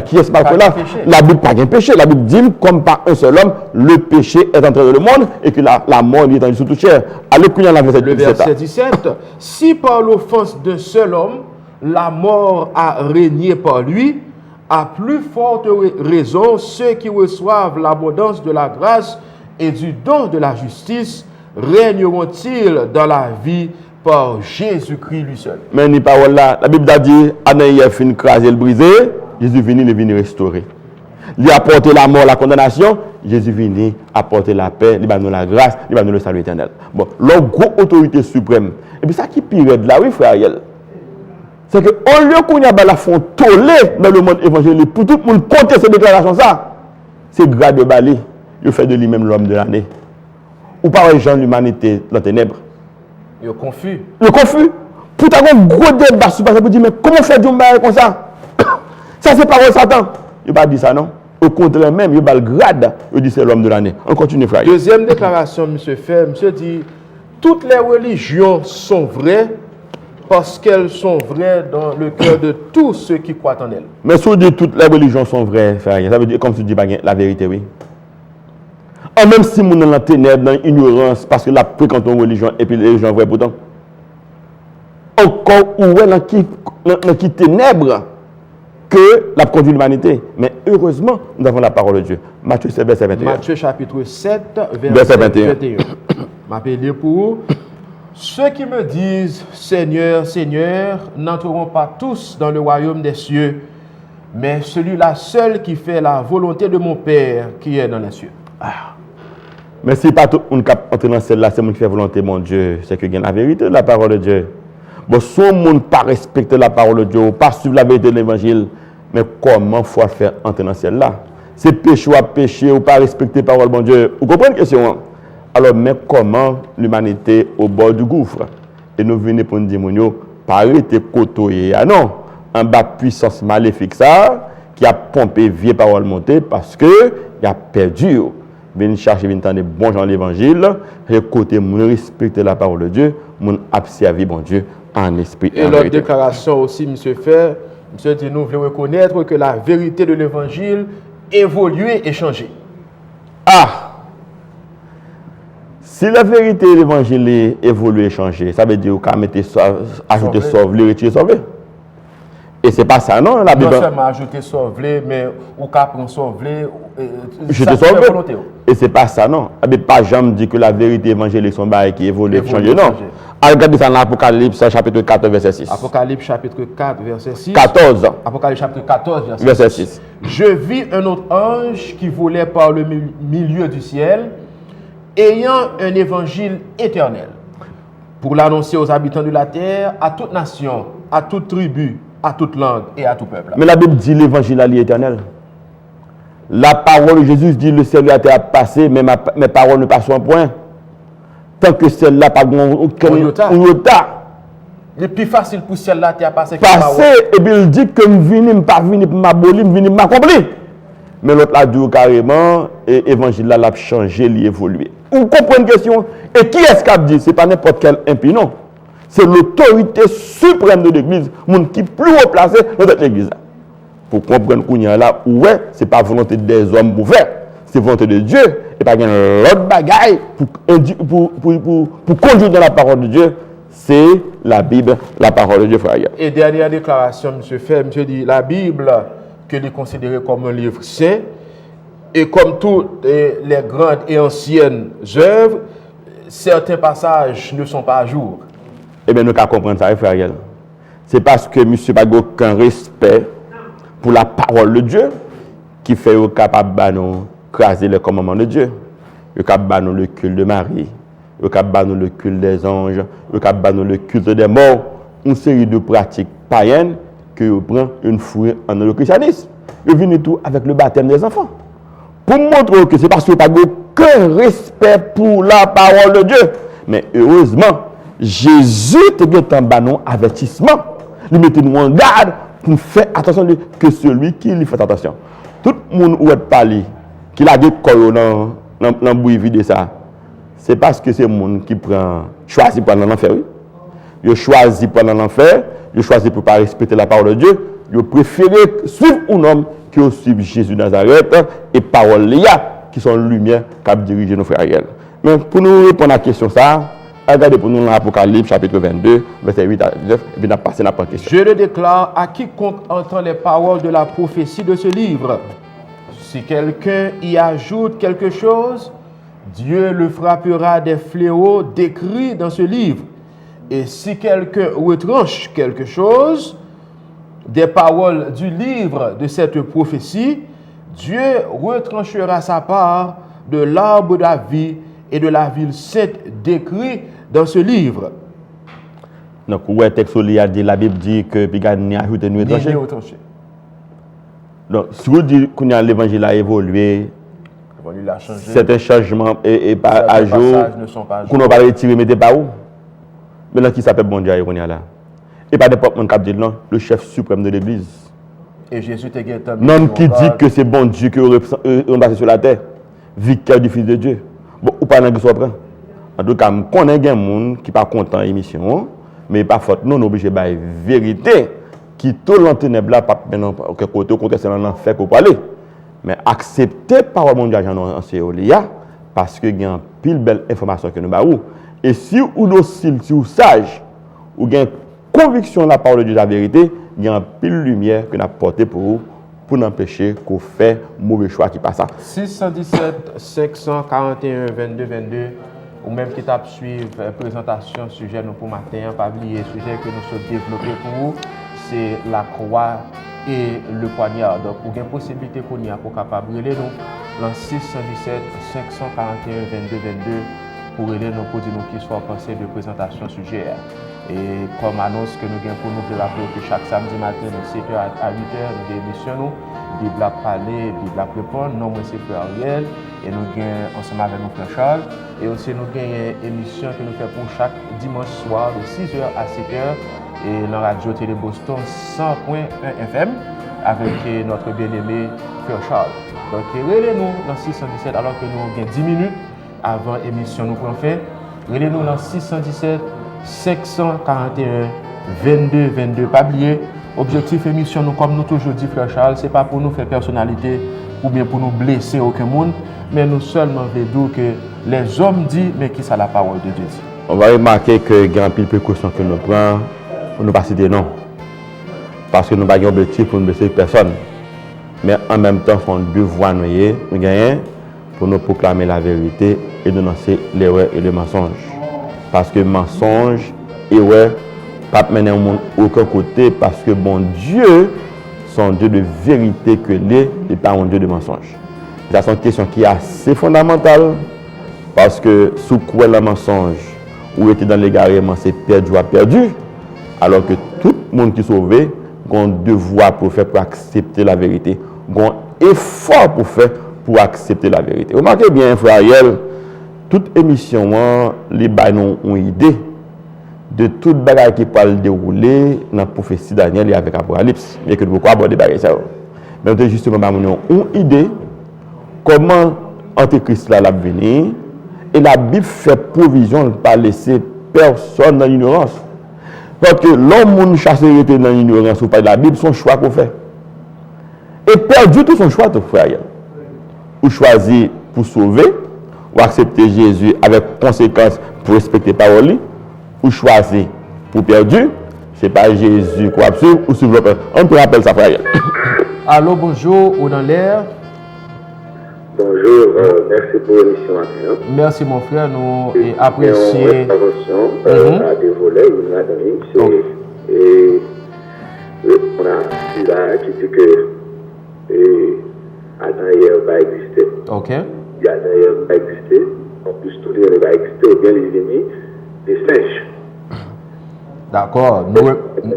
qui est-ce que là? La Bible n'a pas de péché. La Bible dit, comme par un seul homme, le péché est entré dans le monde et que la mort est étendue sur toute chair. Allez, le verset 17. Si par l'offense d'un seul homme, la mort a régné par lui, à plus forte raison, ceux qui reçoivent l'abondance de la grâce et du don de la justice régneront-ils dans la vie par Jésus-Christ lui seul. Mais il n'y a pas là. La Bible a dit, Adam et Ève fin craser le brisé, Jésus vient restaurer. Il a apporté la mort, la condamnation, Jésus vient apporter la paix, il va nous la grâce, il va nous le salut éternel. Bon, leur grosse autorité suprême. Et puis ça qui pire de là, oui, frère Ariel, c'est que au lieu qu'on y a la font toller dans le monde évangélique, pour tout le monde compter ces déclarations, ça, c'est grade de balai, il fait de lui-même l'homme de l'année. Ou par les gens de l'humanité dans les ténèbres. Il est confus. Il est confus. Pour avoir un gros débat sur ça, pour dire, mais comment faire du mal comme ça? Ça, c'est parole Satan. Il ne va pas dire ça, non? Au contraire même, il va le grade, il dit c'est l'homme de l'année. On continue, frère. Deuxième déclaration, monsieur fait, monsieur dit, toutes les religions sont vraies parce qu'elles sont vraies dans le cœur de tous ceux qui croient en elles. Mais si on dit toutes les religions sont vraies, frère, ça veut dire comme si tu dis la vérité, oui. Même si on est dans la ténèbres, dans l'ignorance, parce que la fréquente religion et puis les religions vraies pourtant. Encore où est dans qui ténèbres que la conduit l'humanité. Mais heureusement, nous avons la parole de Dieu. Matthieu 7, verset 21. Matthieu chapitre 7, verset 21. Je m'appelle pour Ceux qui me disent Seigneur, Seigneur, n'entreront pas tous dans le royaume des cieux, mais celui-là seul qui fait la volonté de mon Père qui est dans les cieux. Mais si pas tout le monde qui entre dans celle-là, c'est le monde qui fait volonté, mon Dieu, c'est que gagne la vérité de la parole de Dieu. Bon, si le monde pas respecter la parole de Dieu, ou pas suivre la vérité de l'évangile, mais comment faut faire entrer dans celle-là? C'est péché ou péché ou pas respecter la parole de Dieu. Vous comprenez la question? Alors, mais comment l'humanité au bord du gouffre? Et nous venons pour nous dire, pas arrêter côtoyer. Ah non, en bas puissance maléfique ça, qui a pompé vieille parole montée parce que il a perdu. Venez chercher, venez entendre bon gens l'évangile, écoutez, respecter la parole de Dieu, observer bon Dieu en esprit. Et l'autre déclaration aussi, monsieur fait, monsieur dit, nous voulons reconnaître que la vérité de l'évangile évolue et change. Ah! Si la vérité de l'évangile évolue et change, ça veut dire qu'on mettre ajouter sauver, retirer sauver. Et c'est pas ça, non? La Bible. Non seulement ajouter sauver, mais ou qu'à prendre sauver, je te sauve. Et c'est pas ça, non? La Bible pas jamais dit que la vérité évangélique sont barrés qui évolue et change, non? Regardez ça dans l'Apocalypse chapitre 4, verset 6. Apocalypse chapitre 4, verset 6. 14. Apocalypse chapitre 14, verset 6. Je vis un autre ange qui volait par le milieu du ciel, ayant un évangile éternel, pour l'annoncer aux habitants de la terre, à toute nation, à toute tribu, à toute langue et à tout peuple. Mais la Bible dit l'évangile est éternel. La parole de Jésus dit le ciel a passé, mais mes paroles ne passent en point. Tant que celle-là n'a pas aucun iota. Le plus facile pour celle-là à passer. Passer, et puis il dit que je ne viens pas venir pour m'abolir, je viens m'accomplir. Mais l'autre a dit carrément, et l'évangile là a changé, il a évolué. Vous comprenez une question? Et qui est-ce qui a dit? Ce n'est pas n'importe quel impie, non. C'est l'autorité suprême de l'Église, monde qui est plus haut placé dans cette Église. Pour comprendre qu'on y a là, ouais, ce n'est pas volonté des hommes pour faire, c'est volonté de Dieu. Et pas l'autre bagaille pour conduire dans la parole de Dieu, c'est la Bible, la parole de Dieu, frère. Et dernière déclaration, monsieur fait, monsieur dit, la Bible, que est considérée comme un livre saint, et comme toutes les grandes et anciennes œuvres, certains passages ne sont pas à jour. Eh bien, nous qu'à comprendre ça, frère. C'est parce que monsieur n'a aucun respect pour la parole de Dieu qui fait au capable de nous craser le commandement de Dieu. Le capable de nous le culte de Marie, le capable de nous le culte des anges, le capable de nous le culte des morts, une série de pratiques païennes que vous prenez une fois en le christianisme. Vous venez tout avec le baptême des enfants. Pour montrer que c'est parce que vous n'avez aucun respect pour la parole de Dieu. Mais heureusement, Jésus te dit un avertissement. Il mettait nous en garde pour faire attention que celui qui lui fait attention. Tout le monde où est parlé, qui a dit que dans le bruit vide ça, c'est parce que c'est le monde qui choisit pour aller dans l'enfer. Il choisit pour aller dans l'enfer, il choisit pour ne pas respecter la parole de Dieu, il préfère suivre un homme qui suit Jésus de Nazareth et parole qui sont les lumières qui dirigent nos frères. Mais pour nous répondre à la question, ça, regardez pour nous dans l'Apocalypse chapitre 22, verset 8 à 9, et puis on a passé la question. Je le déclare à quiconque entend les paroles de la prophétie de ce livre. Si quelqu'un y ajoute quelque chose, Dieu le frappera des fléaux décrits dans ce livre. Et si quelqu'un retranche quelque chose des paroles du livre de cette prophétie, Dieu retranchera sa part de l'arbre de la vie et de la ville sainte décrit dans ce livre. Donc, ouais, texte a dit, la Bible dit que Pigan n'y ajoute nous retranché. Donc, si vous dites que l'évangile a évolué, c'est un changement et pas à jour, qu'on n'a pas retiré, mais pas où. Maintenant, qui s'appelle bon Dieu, là. Et pas n'importe qui dit non, le chef suprême de l'Église. Et Jésus te guette. Non, qui dit que c'est bon Dieu qui est passé sur la terre, victoire du Fils de Dieu. Bon, ou pas dans le surprend. En tout cas, je connais des gens qui ne sont pas contents de l'émission, mais pas faute, non, obligé de la vérité, qui tout l'enténèbre là, pas maintenant, côté, au contraire, c'est un enfer pour parler. Mais accepter par le monde en Céolia, parce qu'il y a une pile belle information que nous avons. Et si vous êtes docile, si vous êtes sage, vous avez une conviction de la parole de Dieu, la vérité, il y a une pile lumière que nous avons portée pour vous, pour empêcher qu'on fait mauvais choix qui passe. 617, 541, 22, 22, ou même qui t'a suivi présentation sujet nous pour matin, pas oublier sujet que nous sommes développé pour vous, c'est la croix et le poignard. Donc, vous avez une possibilité qu'on y a pour capable de nous dans 617 541 22 22 pour aider nous pour dire nous qui soit pensé de présentation sujet. Et comme annonce que nous avons pour nous rappeler que chaque samedi matin de 7h à 8h nous avons émission nous Bible à parler, Bible à répondre. Non, moi c'est Frère Ariel et nous avons ensemble avec nous Frère Charles. Et aussi nous avons une émission que nous faisons pour chaque dimanche soir de 6h à 7h et dans la radio Télé Boston 100.1 FM avec notre bien-aimé Frère Charles. Donc, relez-nous dans 617 alors que nous avons 10 minutes avant l'émission nous prenons fin. Relez-nous dans 617 541 22 22. Pas oublier, objectif émission nous comme nous toujours dit Frère Charles, c'est pas pour nous faire personnalité ou bien pour nous blesser aucun monde, mais nous seulement voulons dire que les hommes disent mais qui ça la parole de Dieu dit. On va remarquer que il y a un pile de précautions que nous prenons pour ne pas citer non. Parce que nous n'avons pas d'objectif pour ne blesser personne. Mais en même temps, il faut deux voies noyées, nous gagnons pour nous proclamer la vérité et dénoncer l'erreur et le mensonge. Parce que mensonge, erreur, pas mener au monde aucun côté, parce que bon Dieu, son Dieu de vérité que l'est, et pas un Dieu de mensonge. C'est une question qui est assez fondamentale, parce que sous quoi le mensonge, ou était dans l'égarement, c'est perdu ou perdu, alors que tout le monde qui est sauvé, a un devoir pour faire pour accepter la vérité, a un effort pour faire pour accepter la vérité. Remarquez bien, Frère Ariel, toute émission, les bails ont une idée de toute bagarre qui peut dérouler dans la prophétie Daniel et avec Apocalypse. Mais que nous pouvons aborder bagarre ça. Mais nous avons justement une idée comment Antéchrist là va venir et la Bible fait provision de ne pas laisser personne dans l'ignorance. Parce que l'homme chasse était dans l'ignorance ou pas de la Bible, son choix qu'on fait. Et perdu tout son choix, ton frère. Ou choisir pour sauver, ou accepter Jésus avec conséquence pour respecter la parole, ou choisir pour perdu, ce n'est pas Jésus qu'on va suivre ou suivre l'autre. On peut rappeler ça, frère. Allô, bonjour, ou dans l'air. Bonjour, merci pour l'émission matin. Merci mon frère, nous apprécions. Intervention à des volets, une madame, et on a vu là qui dit que Adam et Ève va exister. Ok. Adam et Ève va exister. En plus, tous les va exister, ou bien les ennemis des singes. D'accord.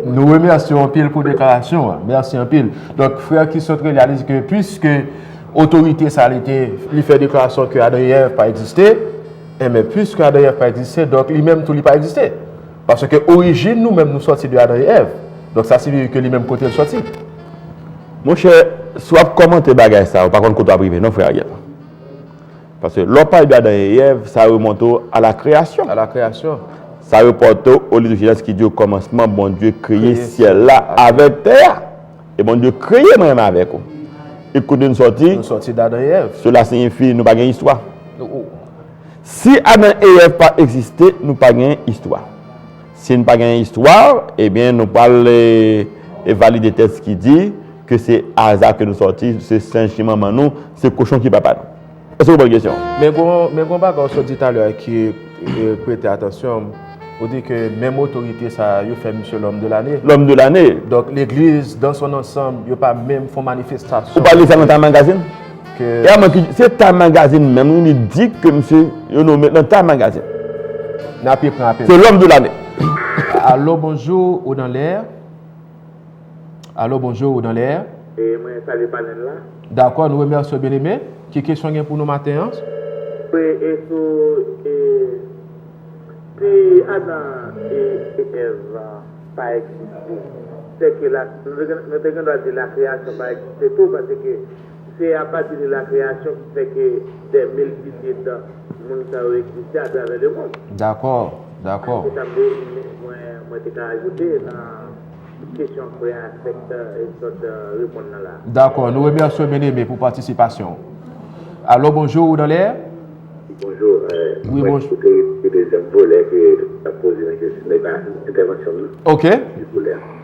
Nous remercions en pile pour la déclaration. Merci en pile. Donc, frère qui sont réalise que puisque autorité ça a été, il fait déclaration que Adam et Ève pas existé, mais puisque Adam et Ève pas existé, donc lui-même tout lui pas existé. Parce que origine nous-mêmes nous sortis de Adam et Ève. Donc ça signifie que lui-même côté le sorti. Mon cher, soit commenter bagay ça, ou par contre côté privé, non frère Ariel. Parce que l'on parle d'Adam et Ève, ça remonte à la création. À la création. Ça reporte au livre de Genèse qui dit au commencement, bon Dieu créé ciel là avec terre. Et bon Dieu créé moi-même avec vous. Et quand nous sortis d'Adam et Ève. Cela signifie nous pas gagner histoire. Si Adam et Ève pas existé, nous pas gagner histoire. Si nous pas gagner histoire, eh bien nous parlons et valider texte qui dit que c'est hasard que nous sortis, c'est singe qui maman nous, c'est cochon qui papa nous. Est-ce que vous avez une question? Mais on va dit tout à l'heure qui prêtez attention. On dit que même autorité, ça, il fait monsieur l'homme de l'année. L'homme de l'année. Donc l'église, dans son ensemble, il n'y a pas même font manifestation. Vous parlez ça dans ta magazine? C'est ta magazine même, il dit que monsieur, il nomme dans ta magazine. C'est l'homme de l'année. Allô, bonjour, ou dans l'air? Allô, bonjour, ou dans l'air? Et moi, ça n'est pas là. D'accord, nous remercions bien aimé. Qui question pour nous matin? Oui, et si Adam et Ève pas existé, c'est que nous devons dire la création pas existé tout parce que c'est à partir de la création qui fait que des milliers de monde ont existé à travers le monde. D'accord. C'est ça que moi j'ai ajouté dans la question que et répondre là. D'accord, nous remercions bien aimé pour participation. Allô, bonjour, ou dans l'air? Bonjour. Oui, bonjour. Le deuxième volet que tu as posé l'intervention. Ok.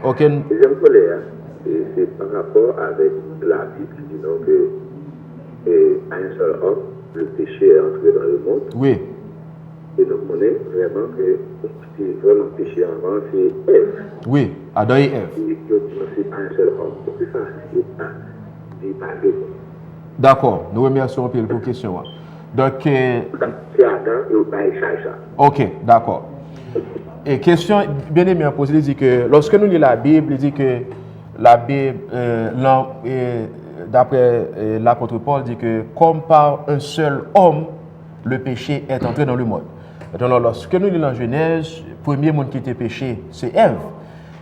Ok. Le deuxième volet, c'est par rapport avec la Bible qui dit donc que à un seul homme, le péché est entré dans le monde. Oui. Et nous connaissons vraiment que c'est vraiment péché avant, c'est Ève. Oui, Adam et Ève. Et c'est pas un seul homme. Donc ça, c'est pas deux. D'accord, nous remercions pour la question. Donc, C'est Adam et Baïchaïcha. ok, d'accord. Et question bien aimée à poser, il dit que lorsque nous lisons la Bible, il dit que la Bible, d'après l'apôtre Paul, dit que comme par un seul homme, le péché est entré dans le monde. Maintenant, lorsque nous lisons Genèse, le premier monde qui était péché, c'est Ève.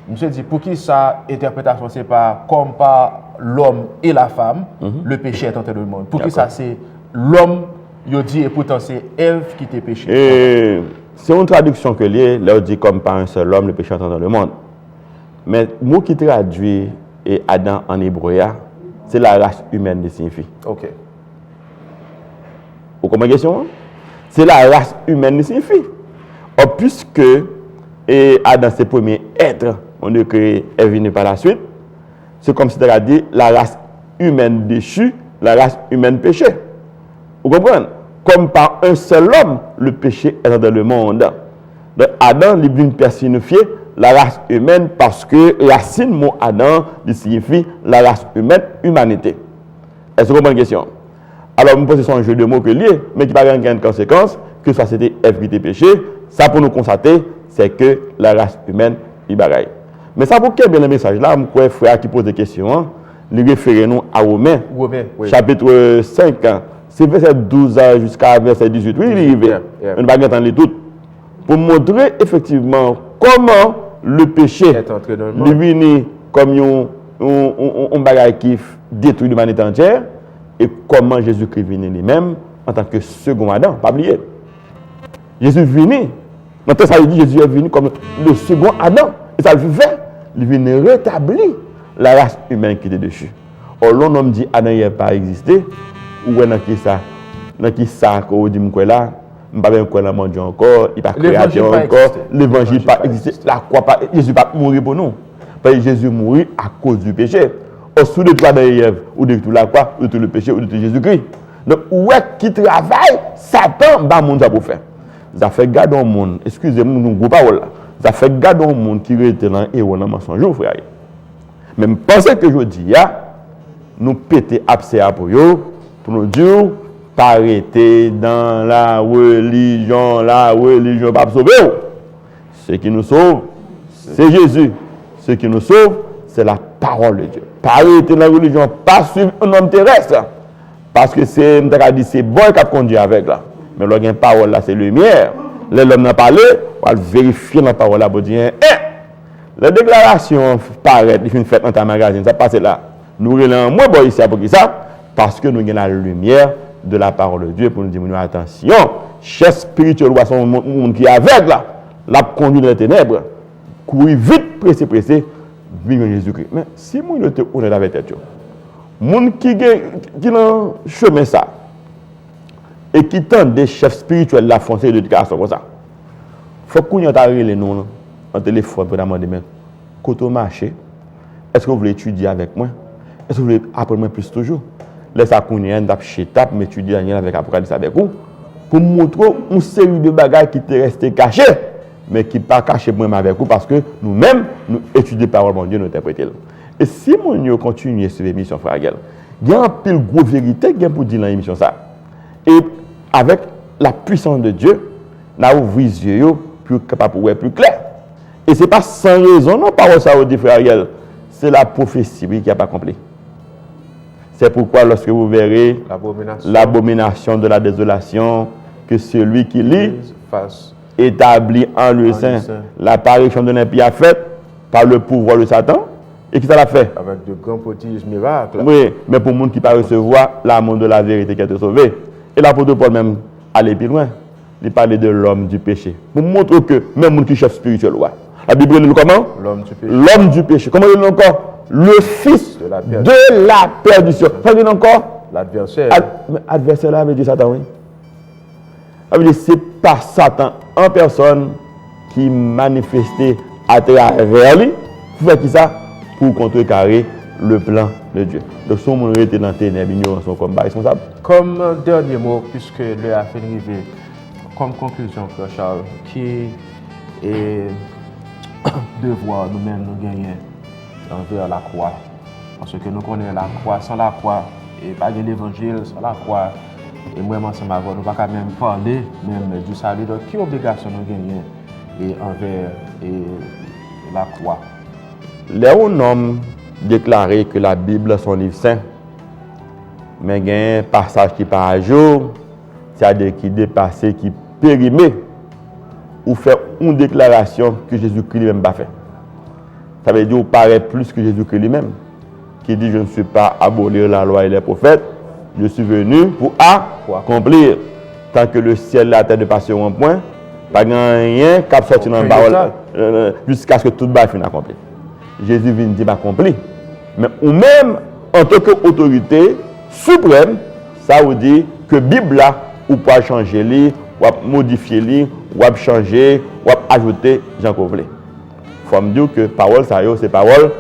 Monsieur dit, pour qui ça, interprétation, c'est pas comme par l'homme et la femme, le péché est entré dans le monde. Pour qui ça, c'est l'homme, il dit, et pourtant c'est Ève qui était péché. Et c'est une traduction que là, on dit comme par un seul homme, le péché est entré dans le monde. Mais le mot qui traduit Adam en hébreu, c'est la race humaine qui signifie. Ok. Vous comprenez la question? C'est la race humaine qui signifie. Or, puisque Adam, c'est le premier être, on a créé Ève par la suite, c'est comme si tu as dit la race humaine déchue, la race humaine péché. Vous comprenez? Comme par un seul homme, le péché est dans le monde. Donc, Adam, il vient personnifier la race humaine parce que racine mot Adam, il signifie la race humaine, humanité. Est-ce que vous comprenez la question? Alors, nous posons un jeu de mots que lié, mais qui n'a pas de conséquence, que soit c'était Ève qui était péché. Ça, pour nous constater, c'est que la race humaine est bagaille. Mais ça, pour qu'il y ait bien le message là, je crois frère qui pose des questions, nous référons à Romains, Oui. chapitre 5, c'est verset 12 jusqu'à verset 18. Oui, il est on ne va pas entendre tout. Pour montrer effectivement comment le péché est venu comme un bagage qui détruit l'humanité entière et comment Jésus-Christ venu lui-même en tant que second Adam, pas oublier. Jésus est venu, maintenant ça veut dire Jésus est venu comme le second Adam. Et ça le fait, il vient rétablir la race humaine qui était dessus. Or, l'homme dit Adam n'a pas existé, ou dans qui ça? Dans qui ça, qu'on dit là, je ne sais pas encore manger encore, il n'a pas créé encore, l'évangile n'a pas existé, la croix pas, Jésus n'a pas mouru pour nous. Parce que Jésus mourit à cause du péché. Or, sous le toit d'Ève, ou de tout la croix, ou de tout le péché, ou de tout Jésus-Christ. Donc, où est qui travaille, Satan, bah, mon ça pour faire. Ça fait garder au monde, excusez-moi, nous ne pas là. Ça fait garder au monde qui était là et on a mensonge, frère. Même pensez que je dis, nous péter abcès pour nous dire, pas arrêter dans la religion pas sauver. Ce qui nous sauve, c'est Jésus. Ce qui nous sauve, c'est la parole de Dieu. Pas arrêter dans la religion, pas suivre un homme terrestre. Parce que c'est bon qui a conduit avec là. Mais lorsqu'il y a une parole là, c'est lumière. L'homme n'a parlé, on va vérifier la parole là pour dire, la déclaration paraît, il fait une fête dans ta magazine, ça passe là. Nous relèvons moins bon ici pour qui ça? Parce que nous avons la lumière de la parole de Dieu pour nous dire, attention, chef spirituel, ou son monde qui est avec là, la conduit dans les ténèbres, courir vite, pressé, vivre Jésus-Christ. Mais si nous sommes honnêtes avec tête, monde qui est dans le chemin ça, et qui tente des chefs spirituels la foncer de l'éducation comme ça. Il faut qu'on y ait les noms en téléphone pour demander, mais quand on marche, est-ce que vous voulez étudier avec moi? Est-ce que vous voulez apprendre moi plus toujours? Laissez qu'on y ait un chétap, mais étudier avec Apocalypse avec vous, pour montrer une série de bagages qui étaient restés cachés, mais qui ne sont pas cachés même avec vous, parce que nous-mêmes, nous étudions la parole de Dieu, nous interprétons. Et si nous continuons sur l'émission, frère Guel, il y a un pile gros vérité pour dire dans l'émission ça. Et avec la puissance de Dieu, nous ouvrons les yeux pour capable voir plus clair. Et ce n'est pas sans raison, non, par ça, dit frère Ariel, c'est la prophétie qui n'a pas accompli. C'est pourquoi lorsque vous verrez l'abomination de la désolation, que celui qui lit établit en lui sein l'apparition de l'impie a faite par le pouvoir de Satan. Et qui ça l'a fait? Avec de grands petits miracles. Oui, mais pour le monde qui ne peut recevoir l'amour de la vérité qui a été sauvé. Et l'apôtre Paul même allait plus loin. Il parlait de l'homme du péché. Pour montrer que même monde qui chef spirituel, la Bible dit comment? L'homme du péché. L'homme du péché. Comment il dit encore? Le fils de la perdition. Ça veut dire encore? L'adversaire. Adversaire là veut dire Satan, oui. Ça veut dire c'est pas Satan en personne qui manifestait à travers lui. Pour faire qui ça? Pour contrecarrer le plan de Dieu. Donc, si on était dans les ténèbres, ignorance, son combat responsable. Comme dernier mot, puisque le a fait arriver, comme conclusion, Frère Charles, qui est devoir nous-mêmes nous gagner envers la croix? Parce que nous connaissons la croix, sans la croix, et pas de l'évangile, sans la croix, et moi, ensemble avec nous, ne pouvons pas même parler même du salut. Donc, quelle obligation nous gagnons envers la croix? Les hommes déclaré que la Bible est son livre saint, mais il y a un passage qui part à jour, c'est-à-dire qui dépasse, qui périmé, ou fait une déclaration que Jésus-Christ lui-même n'a pas fait. Ça veut dire qu'il paraît plus que Jésus-Christ lui-même, qui dit: je ne suis pas abolir la loi et les prophètes, je suis venu pour accomplir. Tant que le ciel et la terre ne passeront point, pas rien qui sorti dans la parole jusqu'à ce que tout le soit accompli. Jésus vient dire accompli. Mais ou même en tant qu'autorité suprême, ça veut dire que la Bible là, ou peut changer, ou modifier, ou changer, ou ajouter Jean Covelet. Il faut me dire que parole ça c'est parole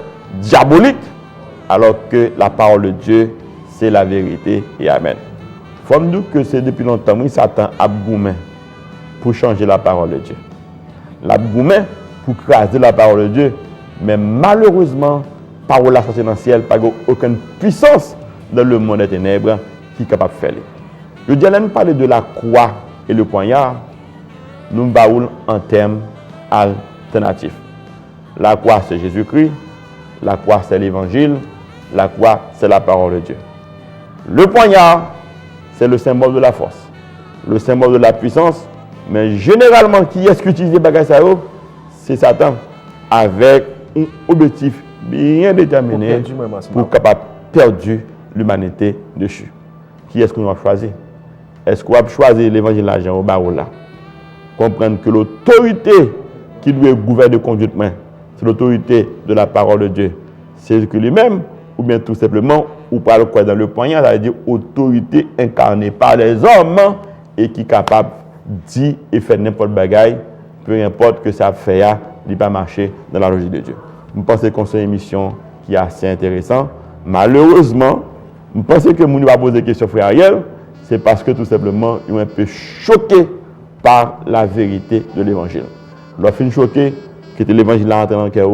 diabolique, alors que la parole de Dieu c'est la vérité et amen. Il faut me dire que c'est depuis longtemps que Satan a goumé pour changer la parole de Dieu. La goumé pour craser la parole de Dieu, mais malheureusement, parole la sortie dans le ciel, pas aucune puissance dans le monde des ténèbres qui est capable de faire. Je dis, là, nous parler de la croix et le poignard, nous parlons en termes alternatifs. La croix, c'est Jésus-Christ. La croix, c'est l'évangile. La croix, c'est la parole de Dieu. Le poignard, c'est le symbole de la force, le symbole de la puissance. Mais généralement, qui est-ce qui utilise les bagages? C'est Satan, avec un objectif bien déterminé pour capable perdre l'humanité dessus. Qui est-ce qu'on va choisir? Est-ce qu'on va choisir l'évangile au barreau là? Comprendre que l'autorité qui doit gouverner conjointement, c'est l'autorité de la parole de Dieu. C'est Jésus lui-même, ou bien tout simplement, ou par le quoi dans le poignard, ça veut dire autorité incarnée par les hommes et qui est capable de dire et faire n'importe quel bagaille, peu importe que ça fait, il ne va pas marcher dans la logique de Dieu. Je pense que c'est une émission qui est assez intéressante. Malheureusement, je pense que nous va poser des questions, frère Ariel, c'est parce que tout simplement, ils sont un peu choqués par la vérité de l'évangile. Leur fin choqué, que l'évangile a entré dans le cœur,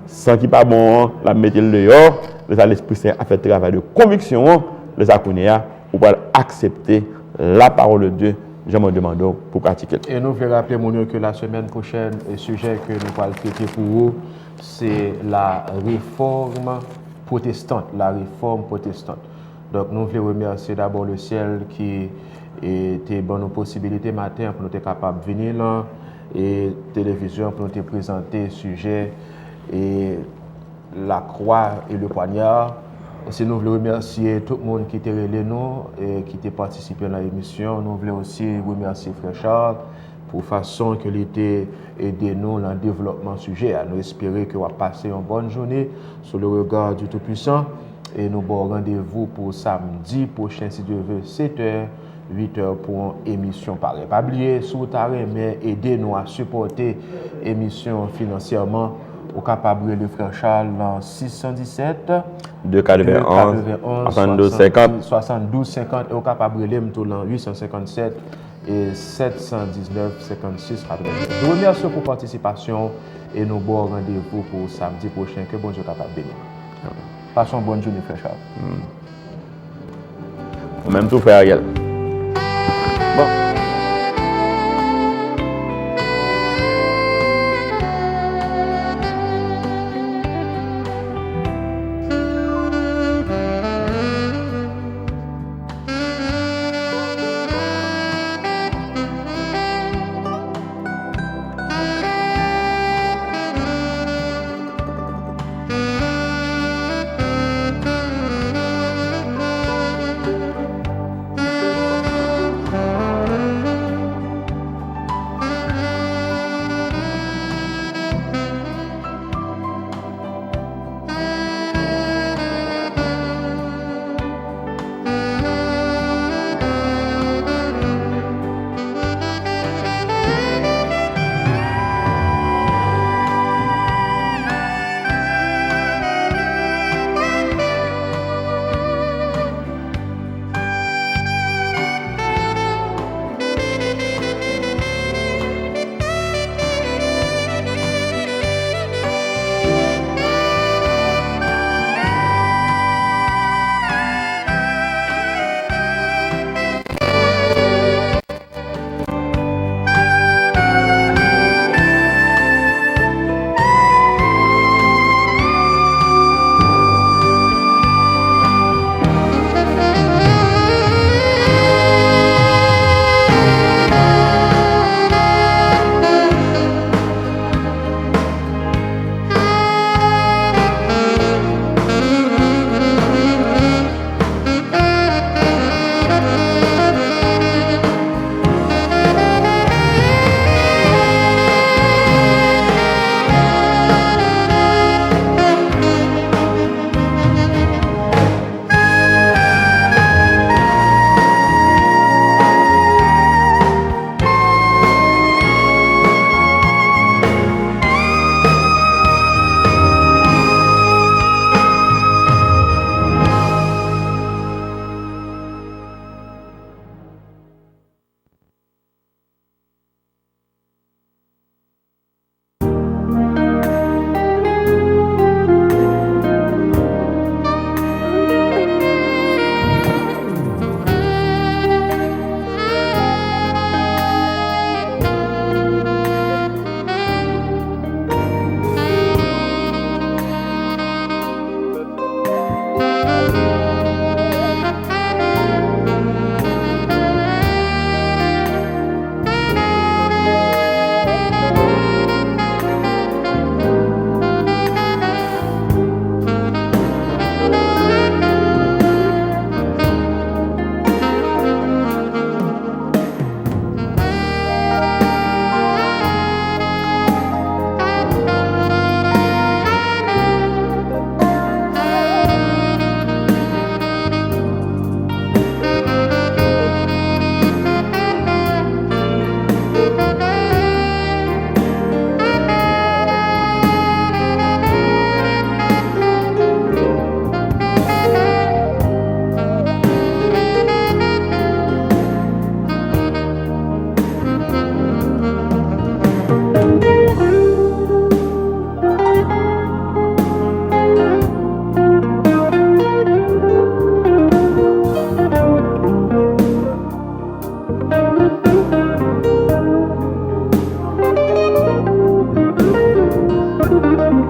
sans qu'il pas bon, la mettre dehors, l'Esprit Saint a fait travail de conviction, les accounés, pour accepter la parole de Dieu. Je me demande pour pratiquer. Et nous voulons rappeler, mon que la semaine prochaine, le sujet que nous allons traiter pour vous, c'est la réforme protestante. La réforme protestante. Donc, nous voulons remercier d'abord le ciel qui était bonne nos possibilités matin pour nous être capables de venir là, et télévision pour nous te présenter le sujet et la croix et le poignard. Aussi, nous voulons remercier tout le monde qui était relé nous et qui était participé à l'émission. Nous voulons aussi remercier Frère Charles pour la façon qu'il était aidé nous dans le développement du sujet. Nous espérons que vous va passer une bonne journée sous le regard du Tout-Puissant. Et nous avons rendez-vous pour samedi prochain, si Dieu veut, 7h, 8h pour une émission pareille. Pas oublier, si vous mais aidez-nous à supporter l'émission financièrement. Au capable de Frère Charles dans 617 291 72 50 et au capable de dans 857 et 719 56 80. Je vous remercie pour la participation et nous bon rendez-vous pour samedi prochain. Que bon Dieu capable de bénir. Passons une bonne journée, Frère Charles. Même tout, Frère Ariel. Bon.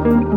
Thank you.